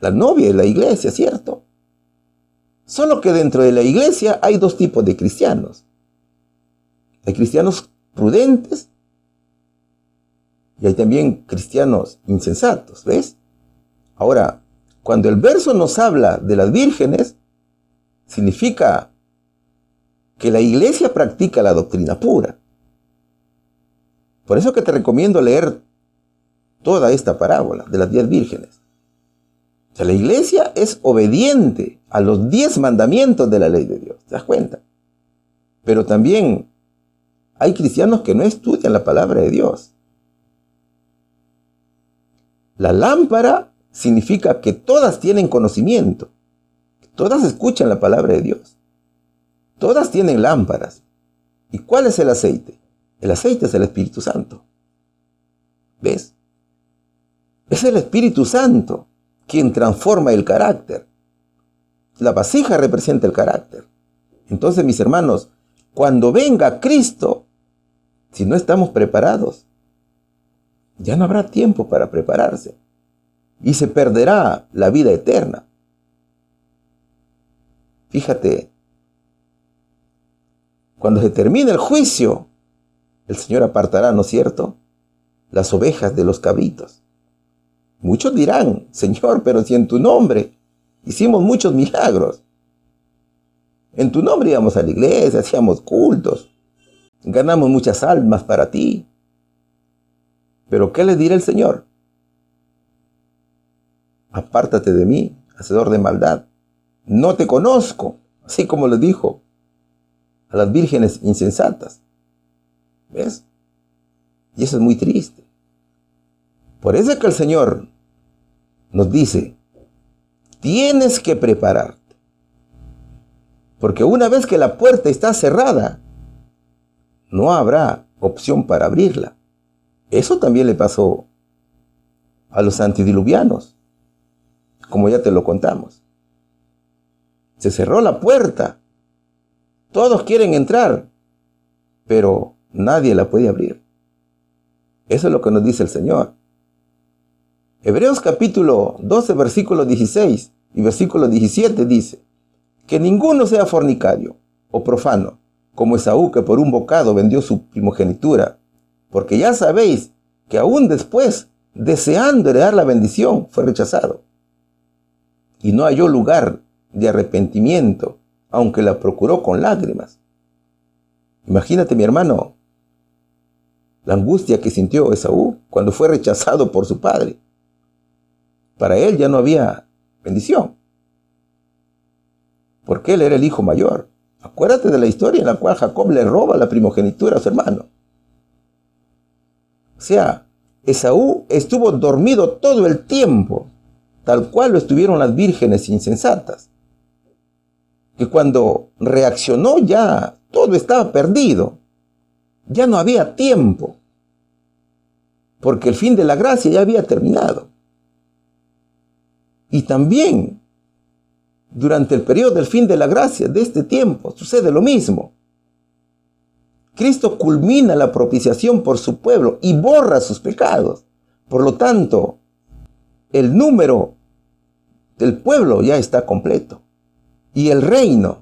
La novia y la iglesia, ¿cierto? Solo que dentro de la iglesia hay dos tipos de cristianos. Hay cristianos prudentes y hay también cristianos insensatos, ¿ves? Ahora, cuando el verso nos habla de las vírgenes, significa que la iglesia practica la doctrina pura. Por eso que te recomiendo leer toda esta parábola de las 10 vírgenes. O sea, la iglesia es obediente a los 10 mandamientos de la ley de Dios, ¿te das cuenta? Pero también hay cristianos que no estudian la palabra de Dios. La lámpara significa que todas tienen conocimiento, todas escuchan la palabra de Dios, todas tienen lámparas. ¿Y cuál es el aceite? El aceite es el Espíritu Santo. ¿Ves? Es el Espíritu Santo quien transforma el carácter. La vasija representa el carácter. Entonces, mis hermanos, cuando venga Cristo, si no estamos preparados, ya no habrá tiempo para prepararse. Y se perderá la vida eterna. Fíjate, cuando se termine el juicio, el Señor apartará, ¿no es cierto?, las ovejas de los cabritos. Muchos dirán, Señor, pero si en tu nombre hicimos muchos milagros. En tu nombre íbamos a la iglesia, hacíamos cultos, ganamos muchas almas para ti. Pero ¿qué le dirá el Señor? Apártate de mí, hacedor de maldad. No te conozco, así como le dijo a las vírgenes insensatas. ¿Ves? Y eso es muy triste. Por eso es que el Señor nos dice, tienes que prepararte. Porque una vez que la puerta está cerrada, no habrá opción para abrirla. Eso también le pasó a los antediluvianos, como ya te lo contamos. Se cerró la puerta. Todos quieren entrar, pero nadie la puede abrir. Eso es lo que nos dice el Señor. Hebreos capítulo 12, versículo 16 y versículo 17 dice, que ninguno sea fornicario o profano, como Esaú, que por un bocado vendió su primogenitura, porque ya sabéis que aún después, deseando heredar la bendición, fue rechazado. Y no halló lugar de arrepentimiento, aunque la procuró con lágrimas. Imagínate, mi hermano, la angustia que sintió Esaú cuando fue rechazado por su padre. Para él ya no había bendición, porque él era el hijo mayor. Acuérdate de la historia en la cual Jacob le roba la primogenitura a su hermano. O sea, Esaú estuvo dormido todo el tiempo, tal cual lo estuvieron las vírgenes insensatas, que cuando reaccionó ya todo estaba perdido. Ya no había tiempo, porque el fin de la gracia ya había terminado. Y también, durante el periodo del fin de la gracia de este tiempo, sucede lo mismo. Cristo culmina la propiciación por su pueblo y borra sus pecados. Por lo tanto, el número del pueblo ya está completo. Y el reino,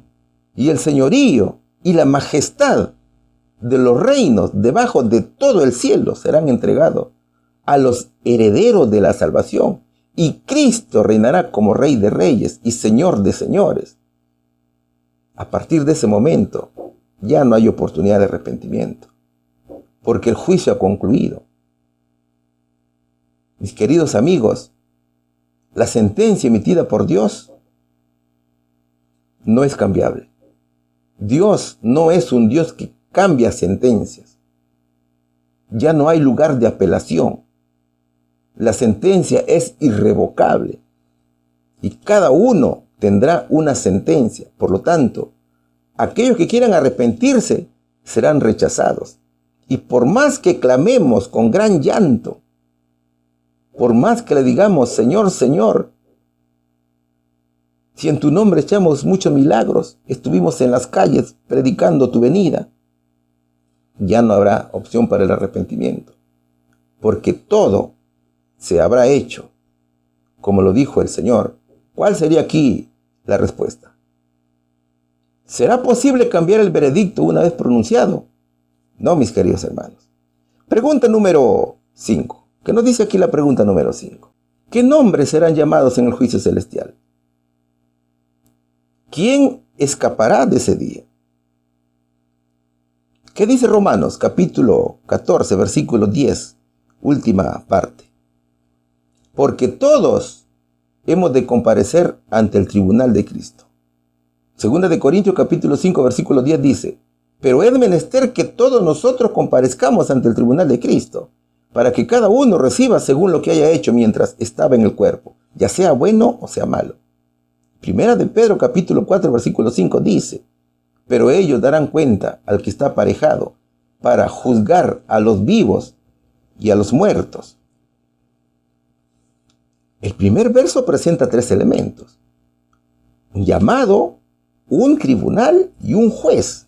y el señorío, y la majestad de los reinos debajo de todo el cielo serán entregados a los herederos de la salvación. Y Cristo reinará como Rey de Reyes y Señor de Señores. A partir de ese momento, ya no hay oportunidad de arrepentimiento, porque el juicio ha concluido. Mis queridos amigos, la sentencia emitida por Dios no es cambiable. Dios no es un Dios que cambia sentencias. Ya no hay lugar de apelación. La sentencia es irrevocable y cada uno tendrá una sentencia. Por lo tanto, aquellos que quieran arrepentirse serán rechazados. Y por más que clamemos con gran llanto, por más que le digamos, Señor, Señor, si en tu nombre echamos muchos milagros, estuvimos en las calles predicando tu venida, ya no habrá opción para el arrepentimiento, porque todo se habrá hecho, como lo dijo el Señor. ¿Cuál sería aquí la respuesta? ¿Será posible cambiar el veredicto una vez pronunciado? No, mis queridos hermanos. Pregunta número 5. ¿Qué nos dice aquí la pregunta número 5? ¿Qué nombres serán llamados en el juicio celestial? ¿Quién escapará de ese día? ¿Qué dice Romanos capítulo 14, versículo 10, última parte? Porque todos hemos de comparecer ante el tribunal de Cristo. Segunda de Corintios capítulo 5, versículo 10 dice, pero es menester que todos nosotros comparezcamos ante el tribunal de Cristo, para que cada uno reciba según lo que haya hecho mientras estaba en el cuerpo, ya sea bueno o sea malo. Primera de Pedro capítulo 4, versículo 5 dice, pero ellos darán cuenta al que está aparejado para juzgar a los vivos y a los muertos. El primer verso presenta 3 elementos: un llamado, un tribunal y un juez.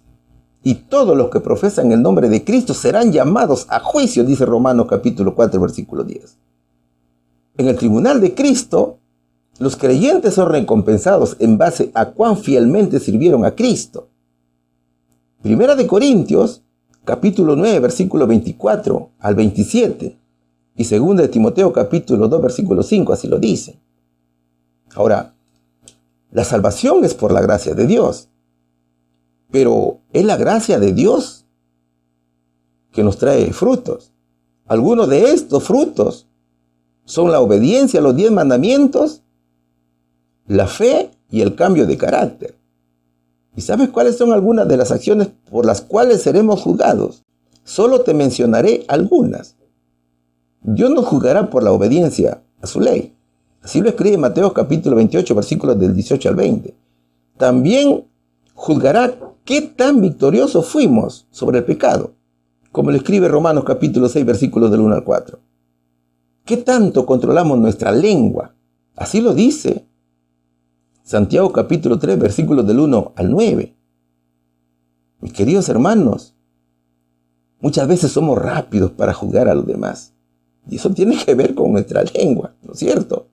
Y todos los que profesan el nombre de Cristo serán llamados a juicio, dice Romanos capítulo 4, versículo 10. En el tribunal de Cristo, Los creyentes son recompensados en base a cuán fielmente sirvieron a Cristo. Primera de Corintios, capítulo 9, versículo 24 al 27. Y segunda de Timoteo, capítulo 2, versículo 5, así lo dice. Ahora, la salvación es por la gracia de Dios. Pero es la gracia de Dios que nos trae frutos. Algunos de estos frutos son la obediencia a los 10 mandamientos, la fe y el cambio de carácter. ¿Y sabes cuáles son algunas de las acciones por las cuales seremos juzgados? Solo te mencionaré algunas. Dios nos juzgará por la obediencia a su ley. Así lo escribe Mateo capítulo 28, versículos del 18 al 20. También juzgará qué tan victoriosos fuimos sobre el pecado, como lo escribe Romanos capítulo 6, versículos del 1 al 4. ¿Qué tanto controlamos nuestra lengua? Así lo dice Santiago capítulo 3, versículos del 1 al 9. Mis queridos hermanos, muchas veces somos rápidos para juzgar a los demás. Y eso tiene que ver con nuestra lengua, ¿no es cierto?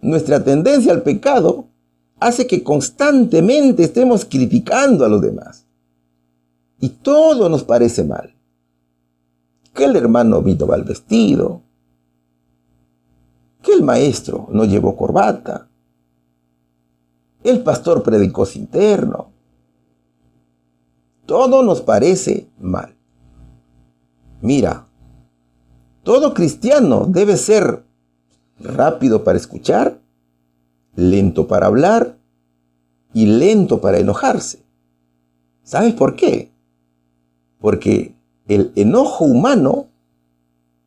Nuestra tendencia al pecado hace que constantemente estemos criticando a los demás. Y todo nos parece mal. Que el hermano vino mal vestido, que el maestro no llevó corbata, el pastor predicó sin terno. Todo nos parece mal. Mira, todo cristiano debe ser rápido para escuchar, lento para hablar y lento para enojarse. ¿Sabes por qué? Porque el enojo humano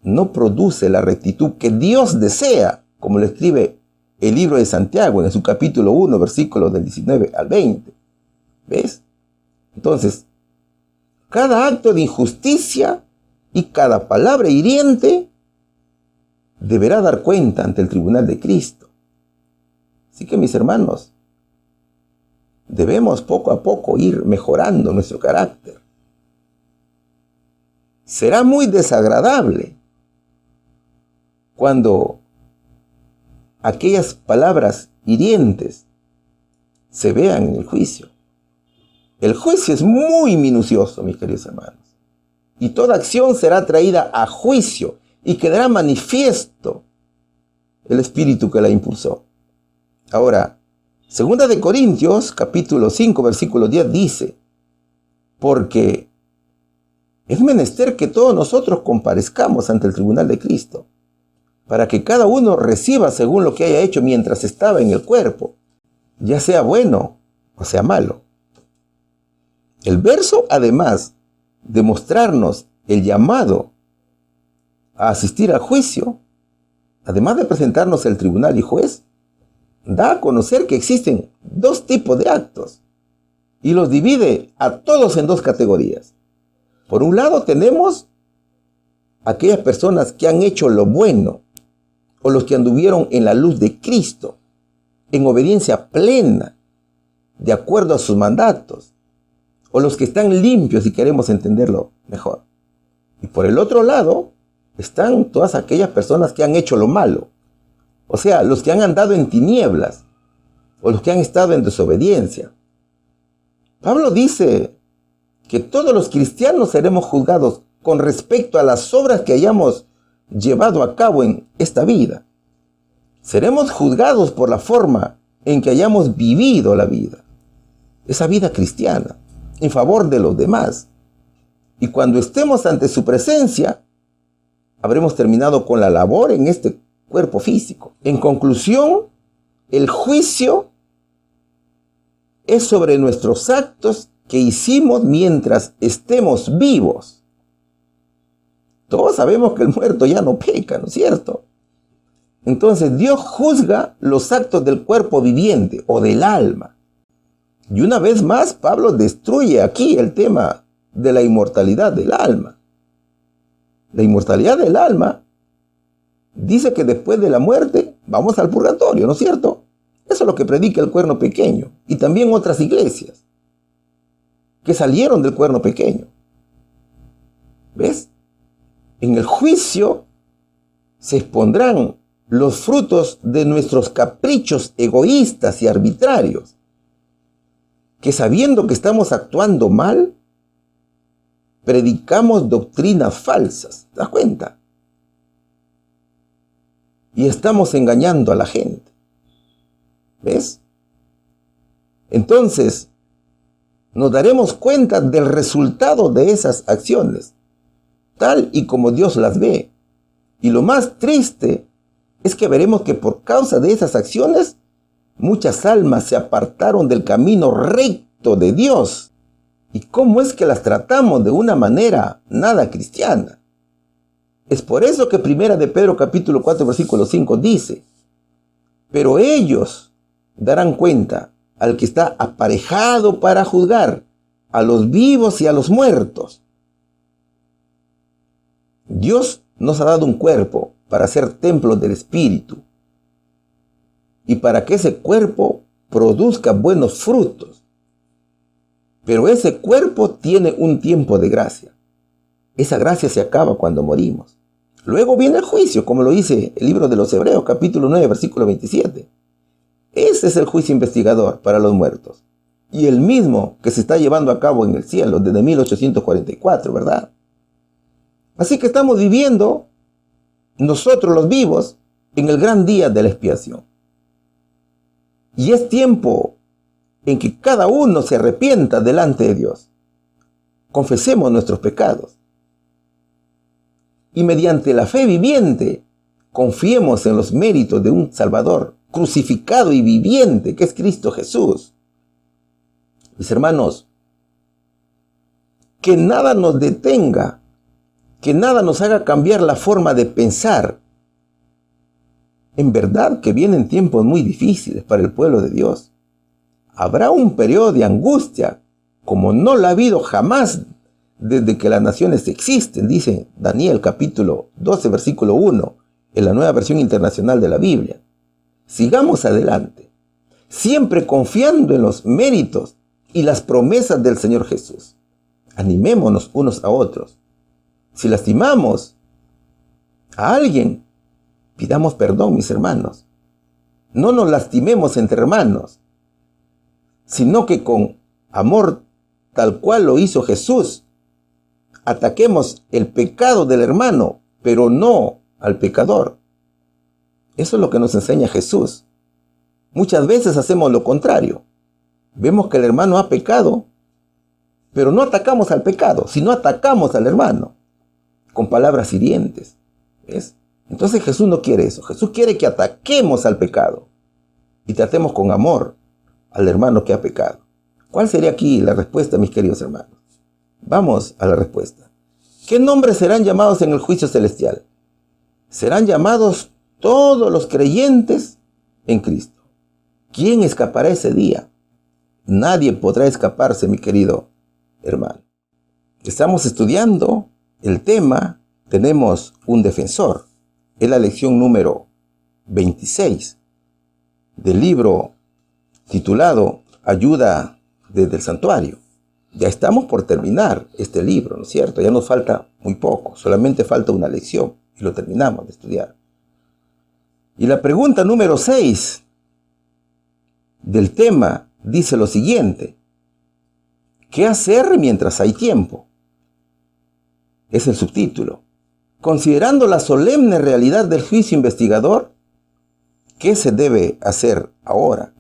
no produce la rectitud que Dios desea, como lo escribe el libro de Santiago en su capítulo 1, versículos del 19 al 20. ¿Ves? Entonces, cada acto de injusticia y cada palabra hiriente deberá dar cuenta ante el tribunal de Cristo. Así que, mis hermanos, debemos poco a poco ir mejorando nuestro carácter. Será muy desagradable cuando aquellas palabras hirientes se vean en el juicio. El juicio es muy minucioso, mis queridos hermanos. Y toda acción será traída a juicio y quedará manifiesto el espíritu que la impulsó. Ahora, segunda de Corintios, capítulo 5, versículo 10 dice, porque es menester que todos nosotros comparezcamos ante el tribunal de Cristo, para que cada uno reciba según lo que haya hecho mientras estaba en el cuerpo, ya sea bueno o sea malo. El verso, además de mostrarnos el llamado a asistir al juicio, además de presentarnos el tribunal y juez, da a conocer que existen dos tipos de actos y los divide a todos en dos categorías. Por un lado tenemos aquellas personas que han hecho lo bueno, o los que anduvieron en la luz de Cristo, en obediencia plena, de acuerdo a sus mandatos, o los que están limpios, si queremos entenderlo mejor. Y por el otro lado están todas aquellas personas que han hecho lo malo, o sea, los que han andado en tinieblas, o los que han estado en desobediencia. Pablo dice que todos los cristianos seremos juzgados con respecto a las obras que hayamos llevado a cabo en esta vida. Seremos juzgados por la forma en que hayamos vivido la vida, esa vida cristiana, en favor de los demás. Y cuando estemos ante su presencia, habremos terminado con la labor en este cuerpo físico. En conclusión, el juicio es sobre nuestros actos que hicimos mientras estemos vivos. Todos sabemos que el muerto ya no peca, ¿no es cierto? Entonces Dios juzga los actos del cuerpo viviente o del alma. Y una vez más, Pablo destruye aquí el tema de la inmortalidad del alma. La inmortalidad del alma dice que después de la muerte vamos al purgatorio, ¿no es cierto? Eso es lo que predica el cuerno pequeño y también otras iglesias que salieron del cuerno pequeño. ¿Ves? En el juicio se expondrán los frutos de nuestros caprichos egoístas y arbitrarios, que sabiendo que estamos actuando mal, predicamos doctrinas falsas. ¿Te das cuenta? Y estamos engañando a la gente. ¿Ves? Entonces, nos daremos cuenta del resultado de esas acciones, tal y como Dios las ve. Y lo más triste es que veremos que por causa de esas acciones, muchas almas se apartaron del camino recto de Dios. ¿Y cómo es que las tratamos de una manera nada cristiana? Es por eso que 1 de Pedro capítulo 4 versículo 5 dice: pero ellos darán cuenta al que está aparejado para juzgar a los vivos y a los muertos. Dios nos ha dado un cuerpo para ser templos del Espíritu y para que ese cuerpo produzca buenos frutos. Pero ese cuerpo tiene un tiempo de gracia. Esa gracia se acaba cuando morimos. Luego viene el juicio, como lo dice el libro de los Hebreos, capítulo 9, versículo 27. Ese es el juicio investigador para los muertos. Y el mismo que se está llevando a cabo en el cielo desde 1844, ¿verdad? Así que estamos viviendo, nosotros los vivos, en el gran día de la expiación. Y es tiempo en que cada uno se arrepienta delante de Dios. Confesemos nuestros pecados. Y mediante la fe viviente, confiemos en los méritos de un Salvador crucificado y viviente, que es Cristo Jesús. Mis hermanos, que nada nos detenga, que nada nos haga cambiar la forma de pensar. En verdad que vienen tiempos muy difíciles para el pueblo de Dios. Habrá un periodo de angustia como no la ha habido jamás desde que las naciones existen, dice Daniel capítulo 12 versículo 1 en la Nueva Versión Internacional de la Biblia. Sigamos adelante, siempre confiando en los méritos y las promesas del Señor Jesús. Animémonos unos a otros. Si lastimamos a alguien, pidamos perdón, mis hermanos. No nos lastimemos entre hermanos, sino que con amor tal cual lo hizo Jesús, ataquemos el pecado del hermano, pero no al pecador. Eso es lo que nos enseña Jesús. Muchas veces hacemos lo contrario. Vemos que el hermano ha pecado, pero no atacamos al pecado, sino atacamos al hermano con palabras hirientes. ¿Ves? Entonces Jesús no quiere eso. Jesús quiere que ataquemos al pecado y tratemos con amor al hermano que ha pecado. ¿Cuál sería aquí la respuesta, mis queridos hermanos? Vamos a la respuesta. ¿Qué nombres serán llamados en el juicio celestial? Serán llamados todos los creyentes en Cristo. ¿Quién escapará ese día? Nadie podrá escaparse, mi querido hermano. Estamos estudiando el tema, tenemos un defensor. Es la lección número 26 del libro titulado Ayuda desde el Santuario. Ya estamos por terminar este libro, ¿no es cierto? Ya nos falta muy poco, solamente falta una lección y lo terminamos de estudiar. Y la pregunta número 6 del tema dice lo siguiente: ¿qué hacer mientras hay tiempo? Es el subtítulo. Considerando la solemne realidad del juicio investigador, ¿qué se debe hacer ahora?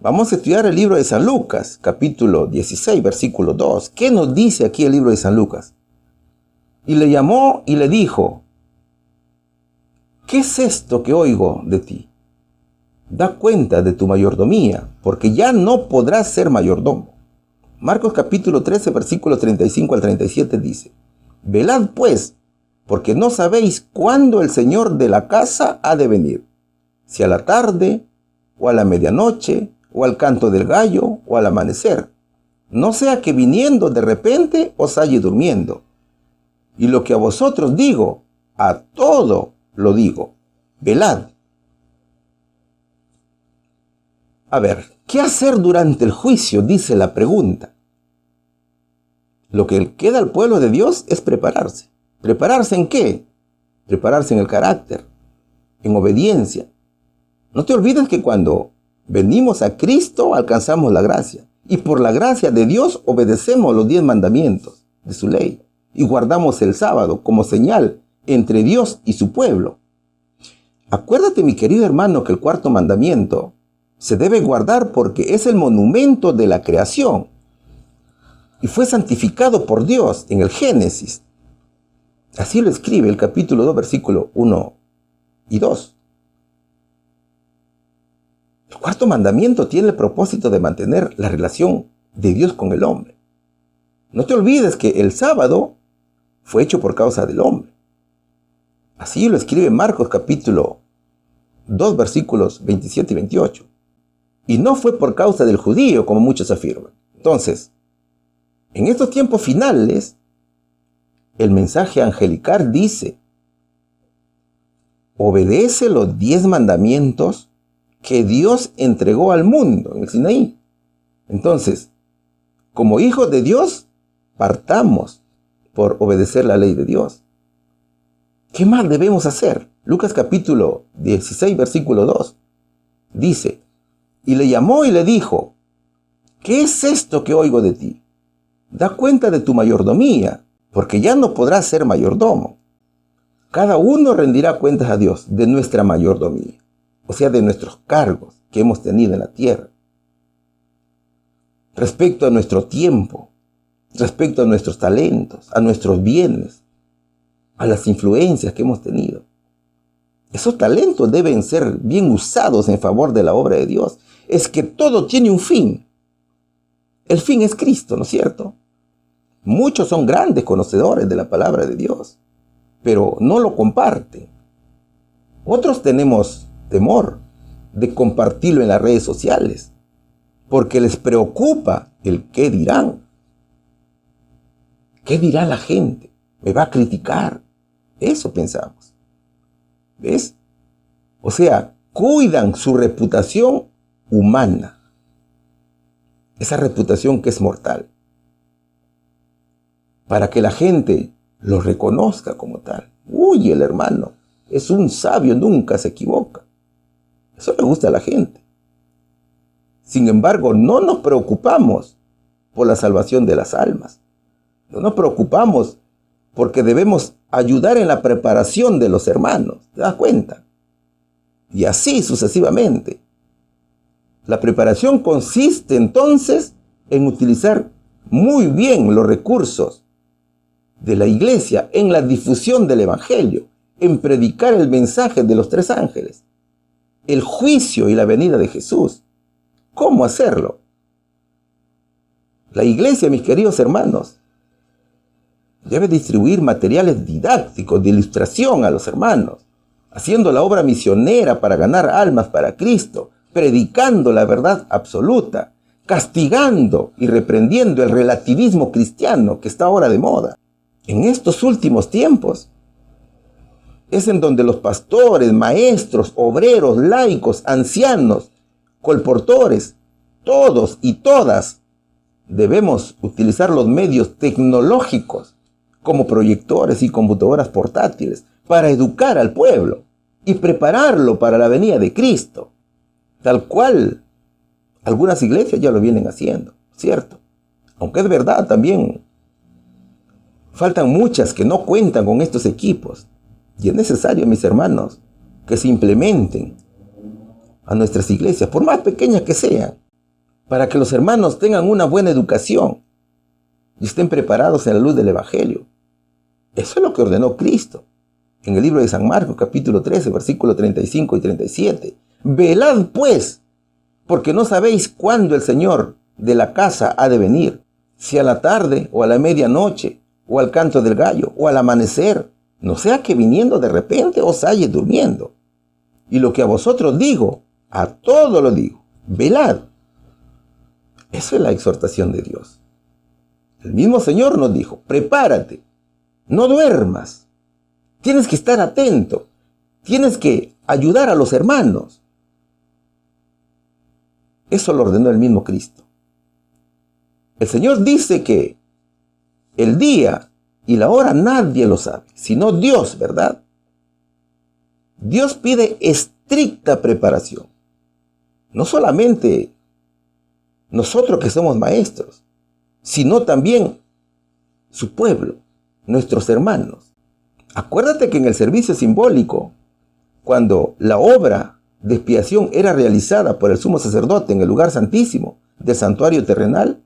Vamos a estudiar el libro de San Lucas, capítulo 16, versículo 2. ¿Qué nos dice aquí el libro de San Lucas? Y le llamó y le dijo: ¿qué es esto que oigo de ti? Da cuenta de tu mayordomía, porque ya no podrás ser mayordomo. Marcos capítulo 13, versículo 35 al 37 dice: velad pues, porque no sabéis cuándo el Señor de la casa ha de venir, si a la tarde, o a la medianoche, o al canto del gallo, o al amanecer. No sea que viniendo de repente os halle durmiendo. Y lo que a vosotros digo, a todo lo digo. Velad. A ver, ¿qué hacer durante el juicio? Dice la pregunta. Lo que queda al pueblo de Dios es prepararse. ¿Prepararse en qué? Prepararse en el carácter. en obediencia. No te olvides que cuando venimos a Cristo alcanzamos la gracia. Y por la gracia de Dios obedecemos los 10 mandamientos de su ley. Y guardamos el sábado como señal entre Dios y su pueblo. Acuérdate, mi querido hermano, que el cuarto mandamiento se debe guardar porque es el monumento de la creación. Y fue santificado por Dios en el Génesis. Así lo escribe el capítulo 2, versículo 1 y 2. El cuarto mandamiento tiene el propósito de mantener la relación de Dios con el hombre. No te olvides que el sábado fue hecho por causa del hombre. Así lo escribe Marcos capítulo 2, versículos 27 y 28. Y no fue por causa del judío, como muchos afirman. Entonces, en estos tiempos finales, el mensaje angelical dice: obedece los 10 mandamientos que Dios entregó al mundo en el Sinaí. Entonces, como hijos de Dios, partamos por obedecer la ley de Dios. ¿Qué más debemos hacer? Lucas capítulo 16, versículo 2, dice: y le llamó y le dijo: ¿qué es esto que oigo de ti? Da cuenta de tu mayordomía, porque ya no podrás ser mayordomo. Cada uno rendirá cuentas a Dios de nuestra mayordomía, o sea, de nuestros cargos que hemos tenido en la tierra. Respecto a nuestro tiempo, respecto a nuestros talentos, a nuestros bienes, a las influencias que hemos tenido. Esos talentos deben ser bien usados en favor de la obra de Dios. Es que todo tiene un fin. El fin es Cristo, ¿no es cierto? Muchos son grandes conocedores de la palabra de Dios, pero no lo comparten. Otros tenemos temor de compartirlo en las redes sociales, porque les preocupa el qué dirán. ¿Qué dirá la gente? ¿Me va a criticar? Eso pensamos. ¿Ves? O sea, cuidan su reputación humana. Esa reputación que es mortal. Para que la gente lo reconozca como tal. Uy, el hermano es un sabio, nunca se equivoca. Eso le gusta a la gente. Sin embargo, no nos preocupamos por la salvación de las almas. No nos preocupamos porque debemos ayudar en la preparación de los hermanos. ¿Te das cuenta? Y así sucesivamente. La preparación consiste entonces en utilizar muy bien los recursos de la iglesia en la difusión del evangelio, en predicar el mensaje de los 3 ángeles, el juicio y la venida de Jesús. ¿Cómo hacerlo? La iglesia, mis queridos hermanos, debe distribuir materiales didácticos de ilustración a los hermanos, haciendo la obra misionera para ganar almas para Cristo, predicando la verdad absoluta, castigando y reprendiendo el relativismo cristiano que está ahora de moda. En estos últimos tiempos es en donde los pastores, maestros, obreros, laicos, ancianos, colportores, todos y todas debemos utilizar los medios tecnológicos como proyectores y computadoras portátiles para educar al pueblo y prepararlo para la venida de Cristo, tal cual algunas iglesias ya lo vienen haciendo, ¿cierto? Aunque es verdad también, faltan muchas que no cuentan con estos equipos y es necesario, mis hermanos, que se implementen a nuestras iglesias, por más pequeñas que sean, para que los hermanos tengan una buena educación y estén preparados en la luz del evangelio. Eso es lo que ordenó Cristo en el libro de San Marcos, capítulo 13, versículos 35 y 37. Velad pues, porque no sabéis cuándo el Señor de la casa ha de venir, si a la tarde o a la medianoche, o al canto del gallo, o al amanecer, no sea que viniendo de repente os halle durmiendo. Y lo que a vosotros digo, a todo lo digo, velad. Eso es la exhortación de Dios. El mismo Señor nos dijo, prepárate, no duermas, tienes que estar atento, tienes que ayudar a los hermanos. Eso lo ordenó el mismo Cristo. El Señor dice que el día y la hora nadie lo sabe, sino Dios, ¿verdad? Dios pide estricta preparación. No solamente nosotros que somos maestros, sino también su pueblo, nuestros hermanos. Acuérdate que en el servicio simbólico, cuando la obra de expiación era realizada por el sumo sacerdote en el lugar santísimo del santuario terrenal,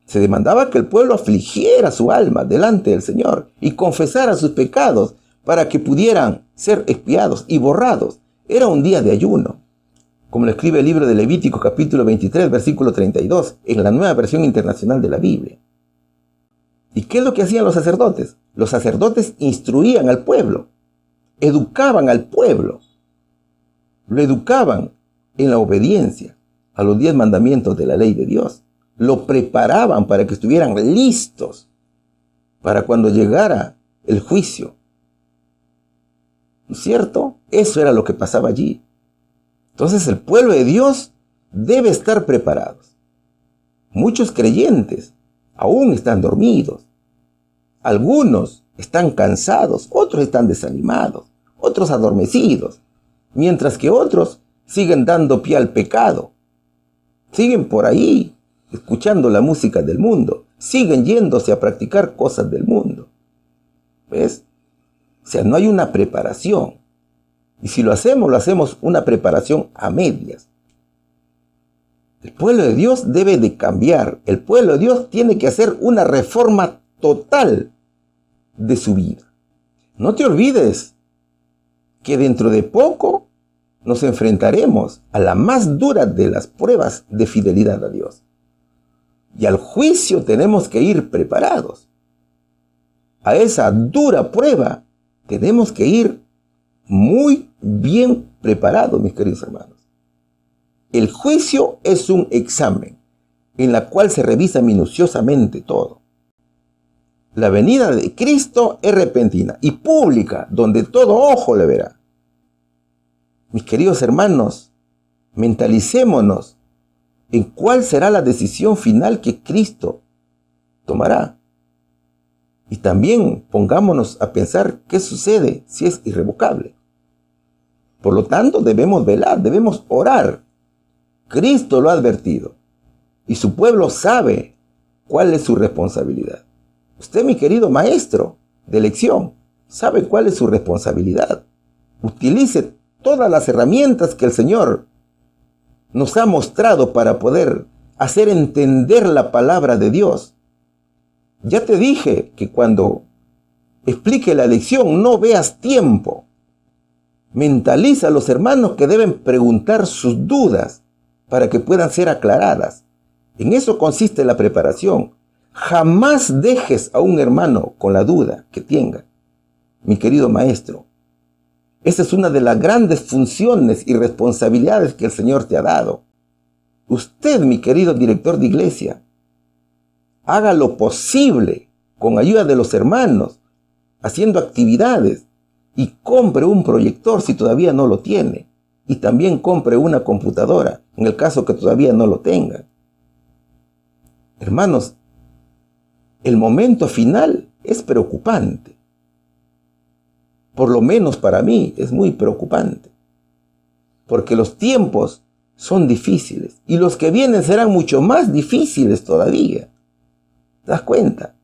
se demandaba que el pueblo afligiera su alma delante del Señor y confesara sus pecados para que pudieran ser expiados y borrados. Era un día de ayuno, como lo escribe el libro de Levítico capítulo 23, versículo 32, en la Nueva Versión Internacional de la Biblia. ¿Y qué es lo que hacían los sacerdotes? Los sacerdotes instruían al pueblo, educaban al pueblo, lo educaban en la obediencia a los 10 mandamientos de la ley de Dios. Lo preparaban para que estuvieran listos para cuando llegara el juicio. ¿No es cierto? Eso era lo que pasaba allí. Entonces el pueblo de Dios debe estar preparado. Muchos creyentes aún están dormidos. Algunos están cansados, otros están desanimados, otros adormecidos, mientras que otros siguen dando pie al pecado. Siguen por ahí escuchando la música del mundo, siguen yéndose a practicar cosas del mundo. ¿Ves? O sea, no hay una preparación. Y si lo hacemos una preparación a medias. El pueblo de Dios debe de cambiar. El pueblo de Dios tiene que hacer una reforma total de su vida. No te olvides que dentro de poco nos enfrentaremos a la más dura de las pruebas de fidelidad a Dios. Y al juicio tenemos que ir preparados. A esa dura prueba tenemos que ir muy bien preparados, mis queridos hermanos. El juicio es un examen en el cual se revisa minuciosamente todo. La venida de Cristo es repentina y pública, donde todo ojo le verá. Mis queridos hermanos, mentalicémonos en cuál será la decisión final que Cristo tomará. Y también pongámonos a pensar qué sucede si es irrevocable. Por lo tanto, debemos velar, debemos orar. Cristo lo ha advertido y su pueblo sabe cuál es su responsabilidad. Usted, mi querido maestro de lección, sabe cuál es su responsabilidad. Utilice todas las herramientas que el Señor nos ha mostrado para poder hacer entender la palabra de Dios. Ya te dije que cuando explique la lección no veas tiempo. Mentaliza a los hermanos que deben preguntar sus dudas para que puedan ser aclaradas. En eso consiste la preparación. Jamás dejes a un hermano con la duda que tenga. Mi querido maestro, esa es una de las grandes funciones y responsabilidades que el Señor te ha dado. Usted, mi querido director de iglesia, haga lo posible con ayuda de los hermanos, haciendo actividades, y compre un proyector si todavía no lo tiene. Y también compre una computadora en el caso que todavía no lo tenga. Hermanos, el momento final es preocupante. Por lo menos para mí es muy preocupante. Porque los tiempos son difíciles y los que vienen serán mucho más difíciles todavía. ¿Te das cuenta?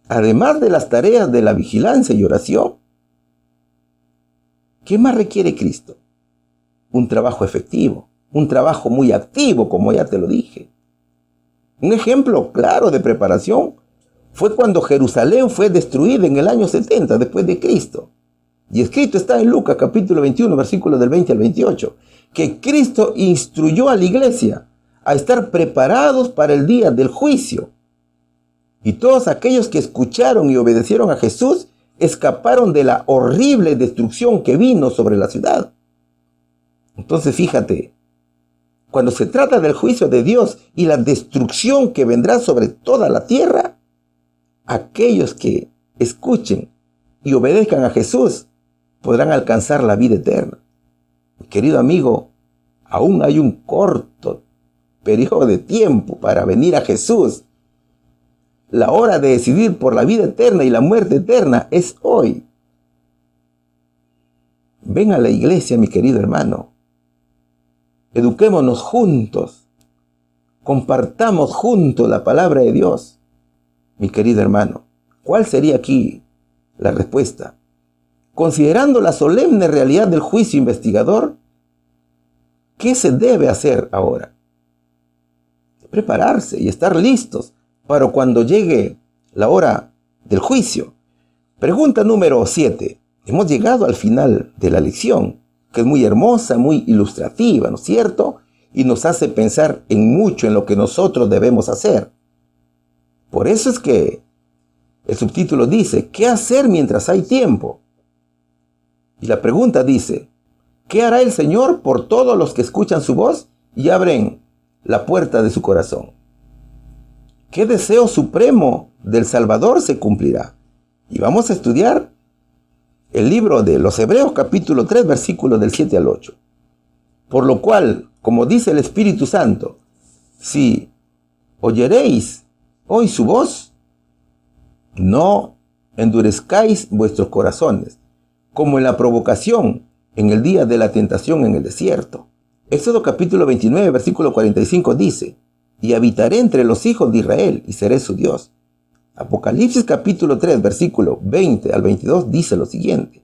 Además de las tareas de la vigilancia y oración, ¿qué más requiere Cristo? Un trabajo efectivo, un trabajo muy activo, como ya te lo dije. Un ejemplo claro de preparación fue cuando Jerusalén fue destruida en el año 70 después de Cristo. Y escrito está en Lucas capítulo 21, versículos del 20 al 28, que Cristo instruyó a la iglesia a estar preparados para el día del juicio. Y todos aquellos que escucharon y obedecieron a Jesús escaparon de la horrible destrucción que vino sobre la ciudad. Entonces fíjate, cuando se trata del juicio de Dios y la destrucción que vendrá sobre toda la tierra, aquellos que escuchen y obedezcan a Jesús podrán alcanzar la vida eterna. Querido amigo, aún hay un corto periodo de tiempo para venir a Jesús. La hora de decidir por la vida eterna y la muerte eterna es hoy. Ven a la iglesia, mi querido hermano. Eduquémonos juntos. Compartamos juntos la palabra de Dios. Mi querido hermano, ¿cuál sería aquí la respuesta? Considerando la solemne realidad del juicio investigador, ¿qué se debe hacer ahora? Prepararse y estar listos para cuando llegue la hora del juicio. Pregunta número 7. Hemos llegado al final de la lección, que es muy hermosa, muy ilustrativa, ¿no es cierto? Y nos hace pensar en mucho en lo que nosotros debemos hacer. Por eso es que el subtítulo dice, ¿qué hacer mientras hay tiempo? Y la pregunta dice, ¿qué hará el Señor por todos los que escuchan su voz y abren la puerta de su corazón? ¿Qué deseo supremo del Salvador se cumplirá? Y vamos a estudiar el libro de los Hebreos capítulo 3, versículos del 7 al 8. Por lo cual, como dice el Espíritu Santo, si oyeréis hoy su voz, no endurezcáis vuestros corazones, como en la provocación en el día de la tentación en el desierto. Éxodo capítulo 29, versículo 45 dice, y habitaré entre los hijos de Israel y seré su Dios. Apocalipsis capítulo 3, versículo 20 al 22 dice lo siguiente,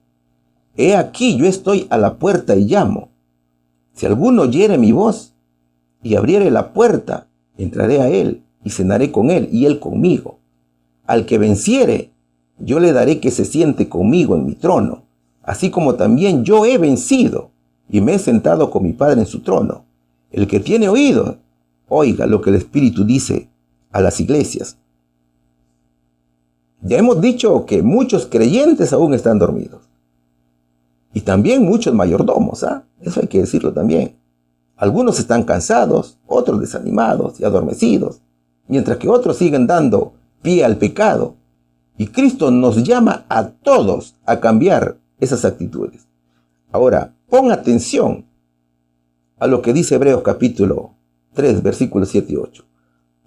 he aquí yo estoy a la puerta y llamo. Si alguno oyere mi voz y abriere la puerta, entraré a él y cenaré con él y él conmigo. Al que venciere, yo le daré que se siente conmigo en mi trono, así como también yo he vencido y me he sentado con mi Padre en su trono. El que tiene oído, oiga lo que el Espíritu dice a las iglesias. Ya hemos dicho que muchos creyentes aún están dormidos. Y también muchos mayordomos, eso hay que decirlo también. Algunos están cansados, otros desanimados y adormecidos, mientras que otros siguen dando pie al pecado. Y Cristo nos llama a todos a cambiar esas actitudes. Ahora, pon atención a lo que dice Hebreos capítulo 3, versículos 7 y 8.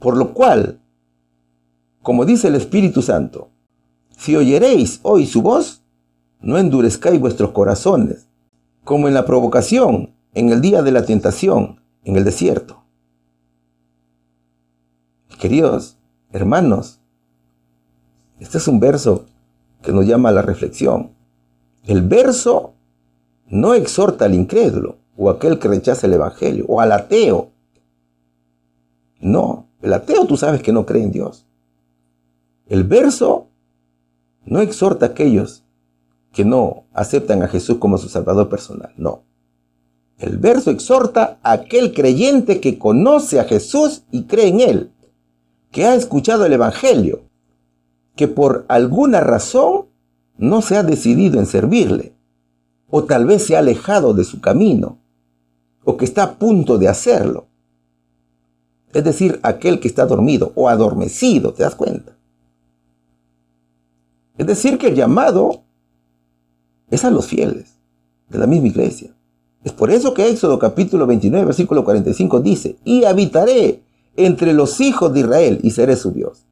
Por lo cual, como dice el Espíritu Santo, si oyeréis hoy su voz, no endurezcáis vuestros corazones, como en la provocación, en el día de la tentación, en el desierto. Queridos hermanos, este es un verso que nos llama a la reflexión. El verso no exhorta al incrédulo, o a aquel que rechaza el evangelio, o al ateo. No, el ateo tú sabes que no cree en Dios. El verso no exhorta a aquellos que no aceptan a Jesús como su Salvador personal, no. El verso exhorta a aquel creyente que conoce a Jesús y cree en Él, que ha escuchado el evangelio, que por alguna razón no se ha decidido en servirle, o tal vez se ha alejado de su camino, o que está a punto de hacerlo. Es decir, aquel que está dormido o adormecido, ¿te das cuenta? Es decir, que el llamado es a los fieles de la misma iglesia. Es por eso que Éxodo capítulo 29, versículo 45 dice, y habitaré entre los hijos de Israel y seré su Dios.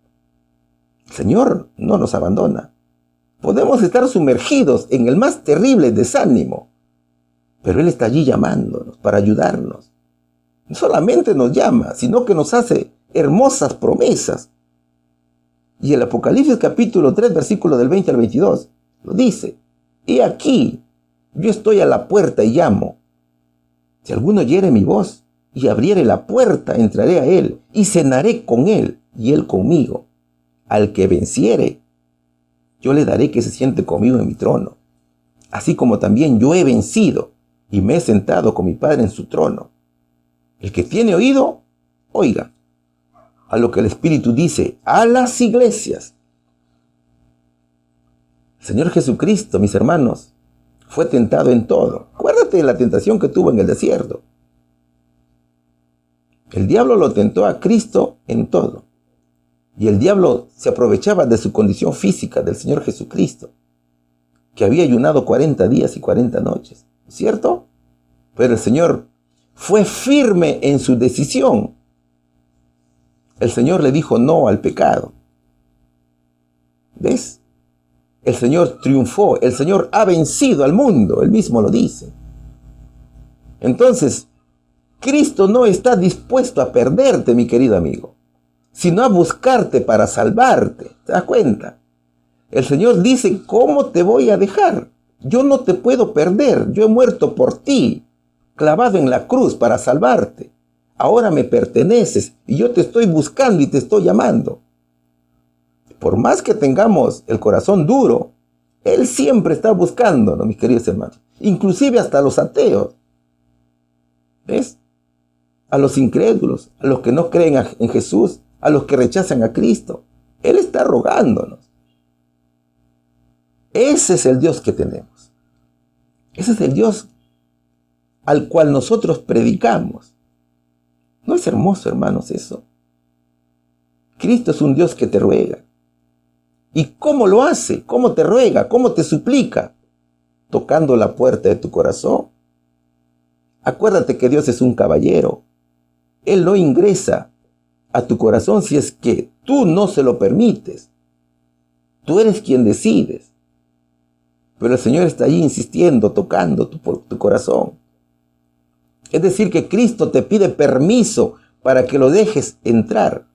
El Señor no nos abandona. Podemos estar sumergidos en el más terrible desánimo, pero Él está allí llamándonos para ayudarnos. No solamente nos llama, sino que nos hace hermosas promesas. Y el Apocalipsis capítulo 3, versículo del 20 al 22, lo dice. He aquí, yo estoy a la puerta y llamo. Si alguno oyere mi voz y abriere la puerta, entraré a él y cenaré con él y él conmigo. Al que venciere, yo le daré que se siente conmigo en mi trono, así como también yo he vencido y me he sentado con mi Padre en su trono. El que tiene oído, oiga a lo que el Espíritu dice a las iglesias. El Señor Jesucristo, mis hermanos, fue tentado en todo. Acuérdate de la tentación que tuvo en el desierto. El diablo lo tentó a Cristo en todo. Y el diablo se aprovechaba de su condición física del Señor Jesucristo, que había ayunado 40 días y 40 noches, ¿cierto? Pero el Señor fue firme en su decisión. El Señor le dijo no al pecado. ¿Ves? El Señor triunfó, el Señor ha vencido al mundo, Él mismo lo dice. Entonces, Cristo no está dispuesto a perderte, mi querido amigo, sino a buscarte para salvarte. ¿Te das cuenta? El Señor dice, ¿cómo te voy a dejar? Yo no te puedo perder, yo he muerto por ti, clavado en la cruz para salvarte. Ahora me perteneces y yo te estoy buscando y te estoy llamando. Por más que tengamos el corazón duro, Él siempre está buscándonos, mis queridos hermanos. Inclusive hasta los ateos. ¿Ves? A los incrédulos, a los que no creen en Jesús, a los que rechazan a Cristo. Él está rogándonos. Ese es el Dios que tenemos. Ese es el Dios al cual nosotros predicamos. ¿No es hermoso, hermanos, eso? Cristo es un Dios que te ruega. ¿Y cómo lo hace? ¿Cómo te ruega? ¿Cómo te suplica? Tocando la puerta de tu corazón. Acuérdate que Dios es un caballero. Él no ingresa a tu corazón si es que tú no se lo permites. Tú eres quien decides. Pero el Señor está ahí insistiendo, tocando tu corazón. Es decir, que Cristo te pide permiso para que lo dejes entrar.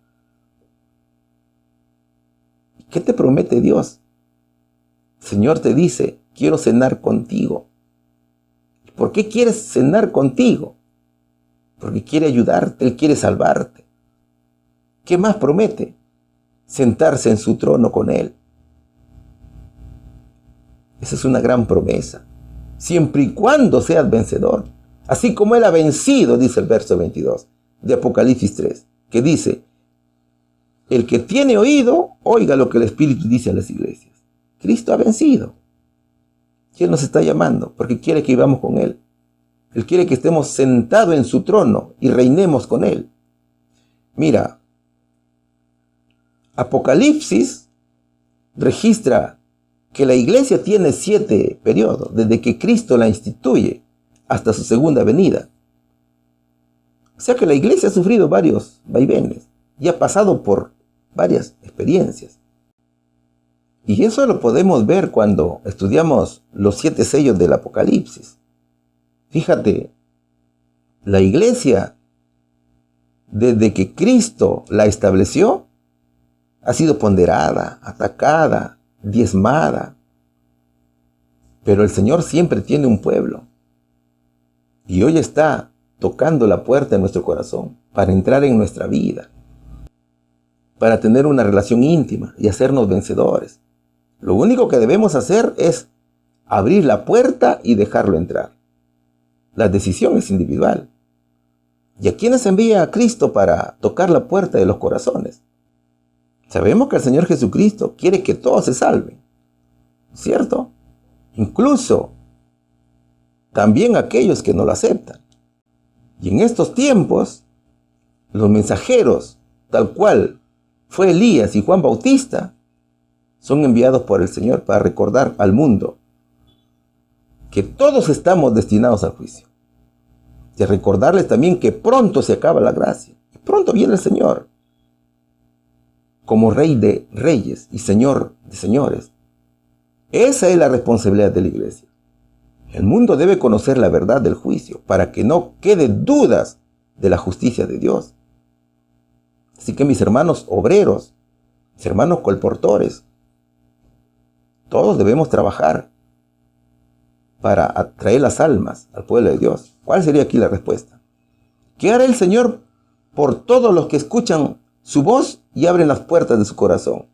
¿Qué te promete Dios? El Señor te dice, quiero cenar contigo. ¿Por qué quieres cenar contigo? Porque quiere ayudarte, Él quiere salvarte. ¿Qué más promete? Sentarse en su trono con Él. Esa es una gran promesa. Siempre y cuando seas vencedor. Así como Él ha vencido, dice el verso 22 de Apocalipsis 3, que dice, el que tiene oído, oiga lo que el Espíritu dice a las iglesias. Cristo ha vencido. Y Él nos está llamando porque quiere que vivamos con Él. Él quiere que estemos sentados en su trono y reinemos con Él. Mira, Apocalipsis registra que la iglesia tiene 7 periodos, desde que Cristo la instituye hasta su segunda venida. O sea que la iglesia ha sufrido varios vaivenes y ha pasado por varias experiencias. Y eso lo podemos ver cuando estudiamos los 7 sellos del Apocalipsis. Fíjate, la iglesia, desde que Cristo la estableció, ha sido ponderada, atacada, diezmada. Pero el Señor siempre tiene un pueblo. Y hoy está tocando la puerta de nuestro corazón para entrar en nuestra vida, para tener una relación íntima y hacernos vencedores. Lo único que debemos hacer es abrir la puerta y dejarlo entrar. La decisión es individual. ¿Y a quiénes envía a Cristo para tocar la puerta de los corazones? Sabemos que el Señor Jesucristo quiere que todos se salven, ¿cierto? Incluso también aquellos que no lo aceptan. Y en estos tiempos, los mensajeros, tal cual fue Elías y Juan Bautista, son enviados por el Señor para recordar al mundo que todos estamos destinados al juicio. Y a recordarles también que pronto se acaba la gracia. Y pronto viene el Señor como Rey de reyes y Señor de señores. Esa es la responsabilidad de la iglesia. El mundo debe conocer la verdad del juicio para que no quede dudas de la justicia de Dios. Así que mis hermanos obreros, mis hermanos colportores, todos debemos trabajar para atraer las almas al pueblo de Dios. ¿Cuál sería aquí la respuesta? ¿Qué hará el Señor por todos los que escuchan su voz y abren las puertas de su corazón?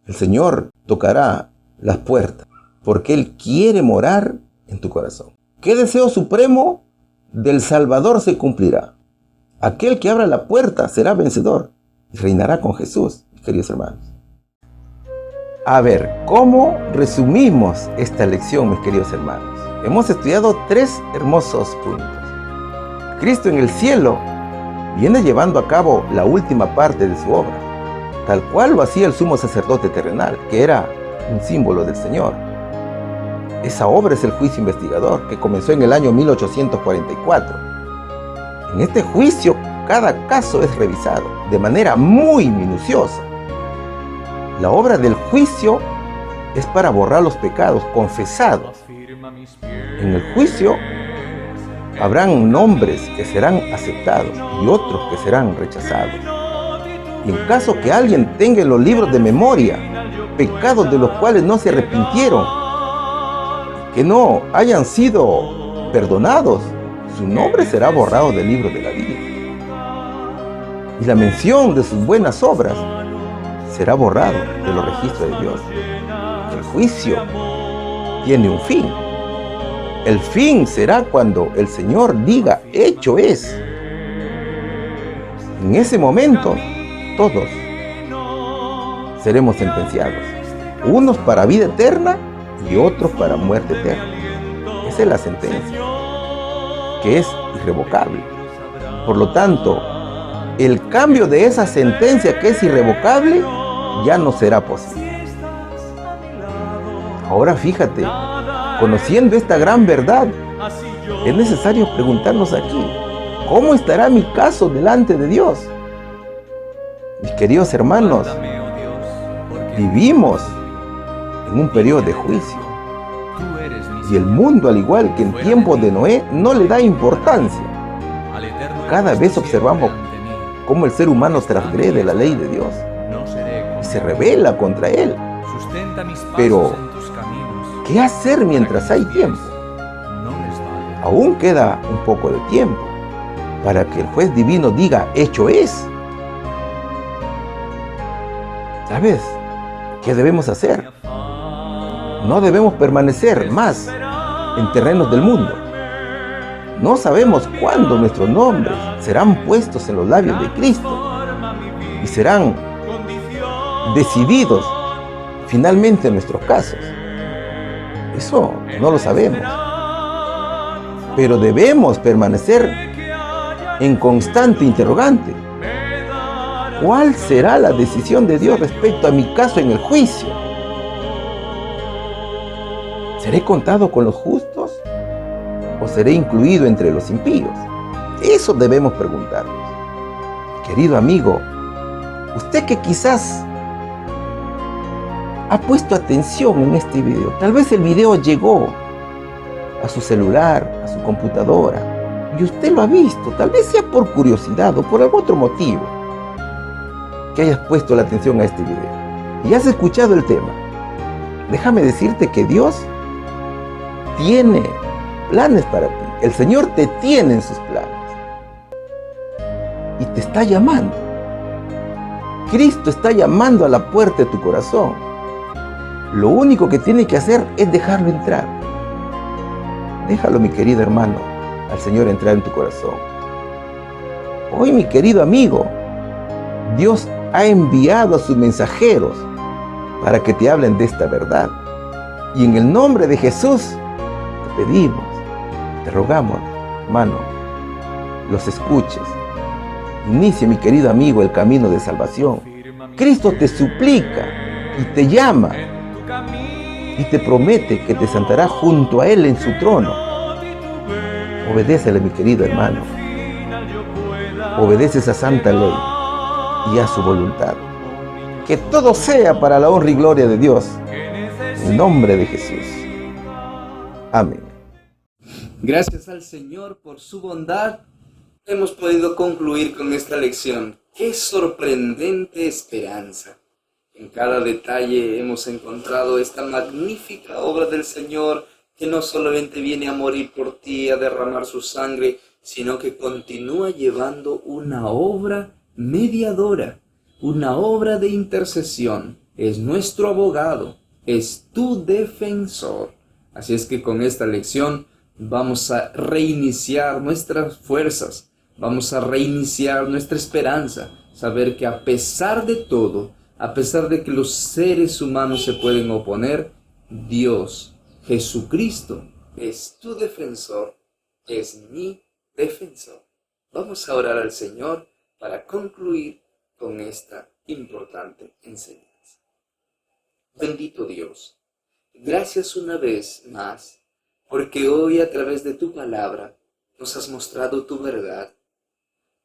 El Señor tocará las puertas porque Él quiere morar en tu corazón. ¿Qué deseo supremo del Salvador se cumplirá? Aquel que abra la puerta será vencedor y reinará con Jesús, mis queridos hermanos. A ver, ¿cómo resumimos esta lección, mis queridos hermanos? Hemos estudiado 3 hermosos puntos. Cristo en el cielo viene llevando a cabo la última parte de su obra, tal cual lo hacía el sumo sacerdote terrenal, que era un símbolo del Señor. Esa obra es el juicio investigador, que comenzó en el año 1844. En este juicio, cada caso es revisado de manera muy minuciosa. La obra del juicio es para borrar los pecados confesados. En el juicio habrán nombres que serán aceptados y otros que serán rechazados. Y en caso que alguien tenga en los libros de memoria pecados de los cuales no se arrepintieron, que no hayan sido perdonados, su nombre será borrado del libro de la vida. Y la mención de sus buenas obras será borrado de los registros de Dios. El juicio tiene un fin. El fin será cuando el Señor diga, hecho es. En ese momento, todos seremos sentenciados. Unos para vida eterna y otros para muerte eterna. Esa es la sentencia, que es irrevocable. Por lo tanto, el cambio de esa sentencia que es irrevocable ya no será posible. Ahora fíjate, conociendo esta gran verdad, es necesario preguntarnos aquí, ¿cómo estará mi caso delante de Dios? Mis queridos hermanos, vivimos en un periodo de juicio. Y el mundo, al igual que en tiempos de Noé, no le da importancia. Cada vez observamos cómo el ser humano transgrede la ley de Dios y se rebela contra él. Pero, ¿qué hacer mientras hay tiempo? Aún queda un poco de tiempo para que el juez divino diga, hecho es. ¿Sabes qué debemos hacer? No debemos permanecer más en terrenos del mundo. No sabemos cuándo nuestros nombres serán puestos en los labios de Cristo y serán decididos finalmente en nuestros casos. Eso no lo sabemos. Pero debemos permanecer en constante interrogante. ¿Cuál será la decisión de Dios respecto a mi caso en el juicio? ¿Seré contado con los justos o seré incluido entre los impíos? Eso debemos preguntarnos. Querido amigo, usted que quizás ha puesto atención en este video, tal vez el video llegó a su celular, a su computadora, y usted lo ha visto, tal vez sea por curiosidad o por algún otro motivo que hayas puesto la atención a este video y has escuchado el tema. Déjame decirte que Dios tiene planes para ti. El Señor te tiene en sus planes y te está llamando. Cristo está llamando a la puerta de tu corazón. Lo único que tiene que hacer es dejarlo entrar. Déjalo, mi querido hermano, al Señor entrar en tu corazón. Hoy, mi querido amigo, Dios ha enviado a sus mensajeros para que te hablen de esta verdad. Y en el nombre de Jesús te pedimos, te rogamos, hermano, los escuches. Inicia, mi querido amigo, el camino de salvación. Cristo te suplica y te llama y te promete que te sentará junto a Él en su trono. Obedécele, mi querido hermano. Obedece esa santa ley y a su voluntad. Que todo sea para la honra y gloria de Dios. En el nombre de Jesús. Amén. Gracias al Señor por su bondad, hemos podido concluir con esta lección. ¡Qué sorprendente esperanza! En cada detalle hemos encontrado esta magnífica obra del Señor, que no solamente viene a morir por ti, a derramar su sangre, sino que continúa llevando una obra mediadora, una obra de intercesión. Es nuestro abogado, es tu defensor. Así es que con esta lección vamos a reiniciar nuestras fuerzas, vamos a reiniciar nuestra esperanza, saber que a pesar de todo, a pesar de que los seres humanos se pueden oponer, Dios, Jesucristo, es tu defensor, es mi defensor. Vamos a orar al Señor para concluir con esta importante enseñanza. Bendito Dios, gracias una vez más, porque hoy a través de tu palabra nos has mostrado tu verdad.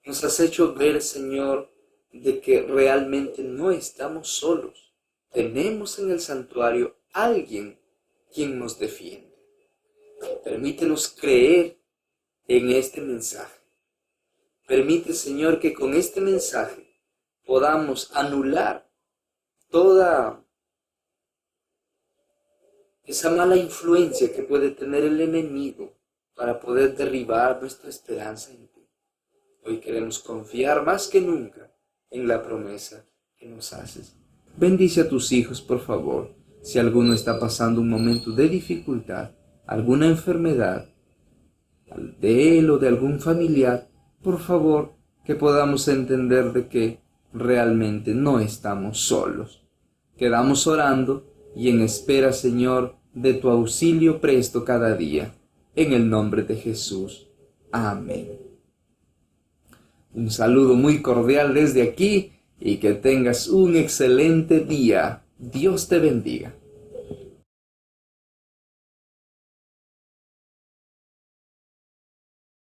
Nos has hecho ver, Señor, de que realmente no estamos solos. Tenemos en el santuario alguien quien nos defiende. Permítenos creer en este mensaje. Permite, Señor, que con este mensaje podamos anular toda esa mala influencia que puede tener el enemigo para poder derribar nuestra esperanza en ti. Hoy queremos confiar más que nunca en la promesa que nos haces. Bendice a tus hijos, por favor. Si alguno está pasando un momento de dificultad, alguna enfermedad, de él o de algún familiar, por favor, que podamos entender de que realmente no estamos solos. Quedamos orando y en espera, Señor, de tu auxilio presto cada día. En el nombre de Jesús. Amén. Un saludo muy cordial desde aquí y que tengas un excelente día. Dios te bendiga.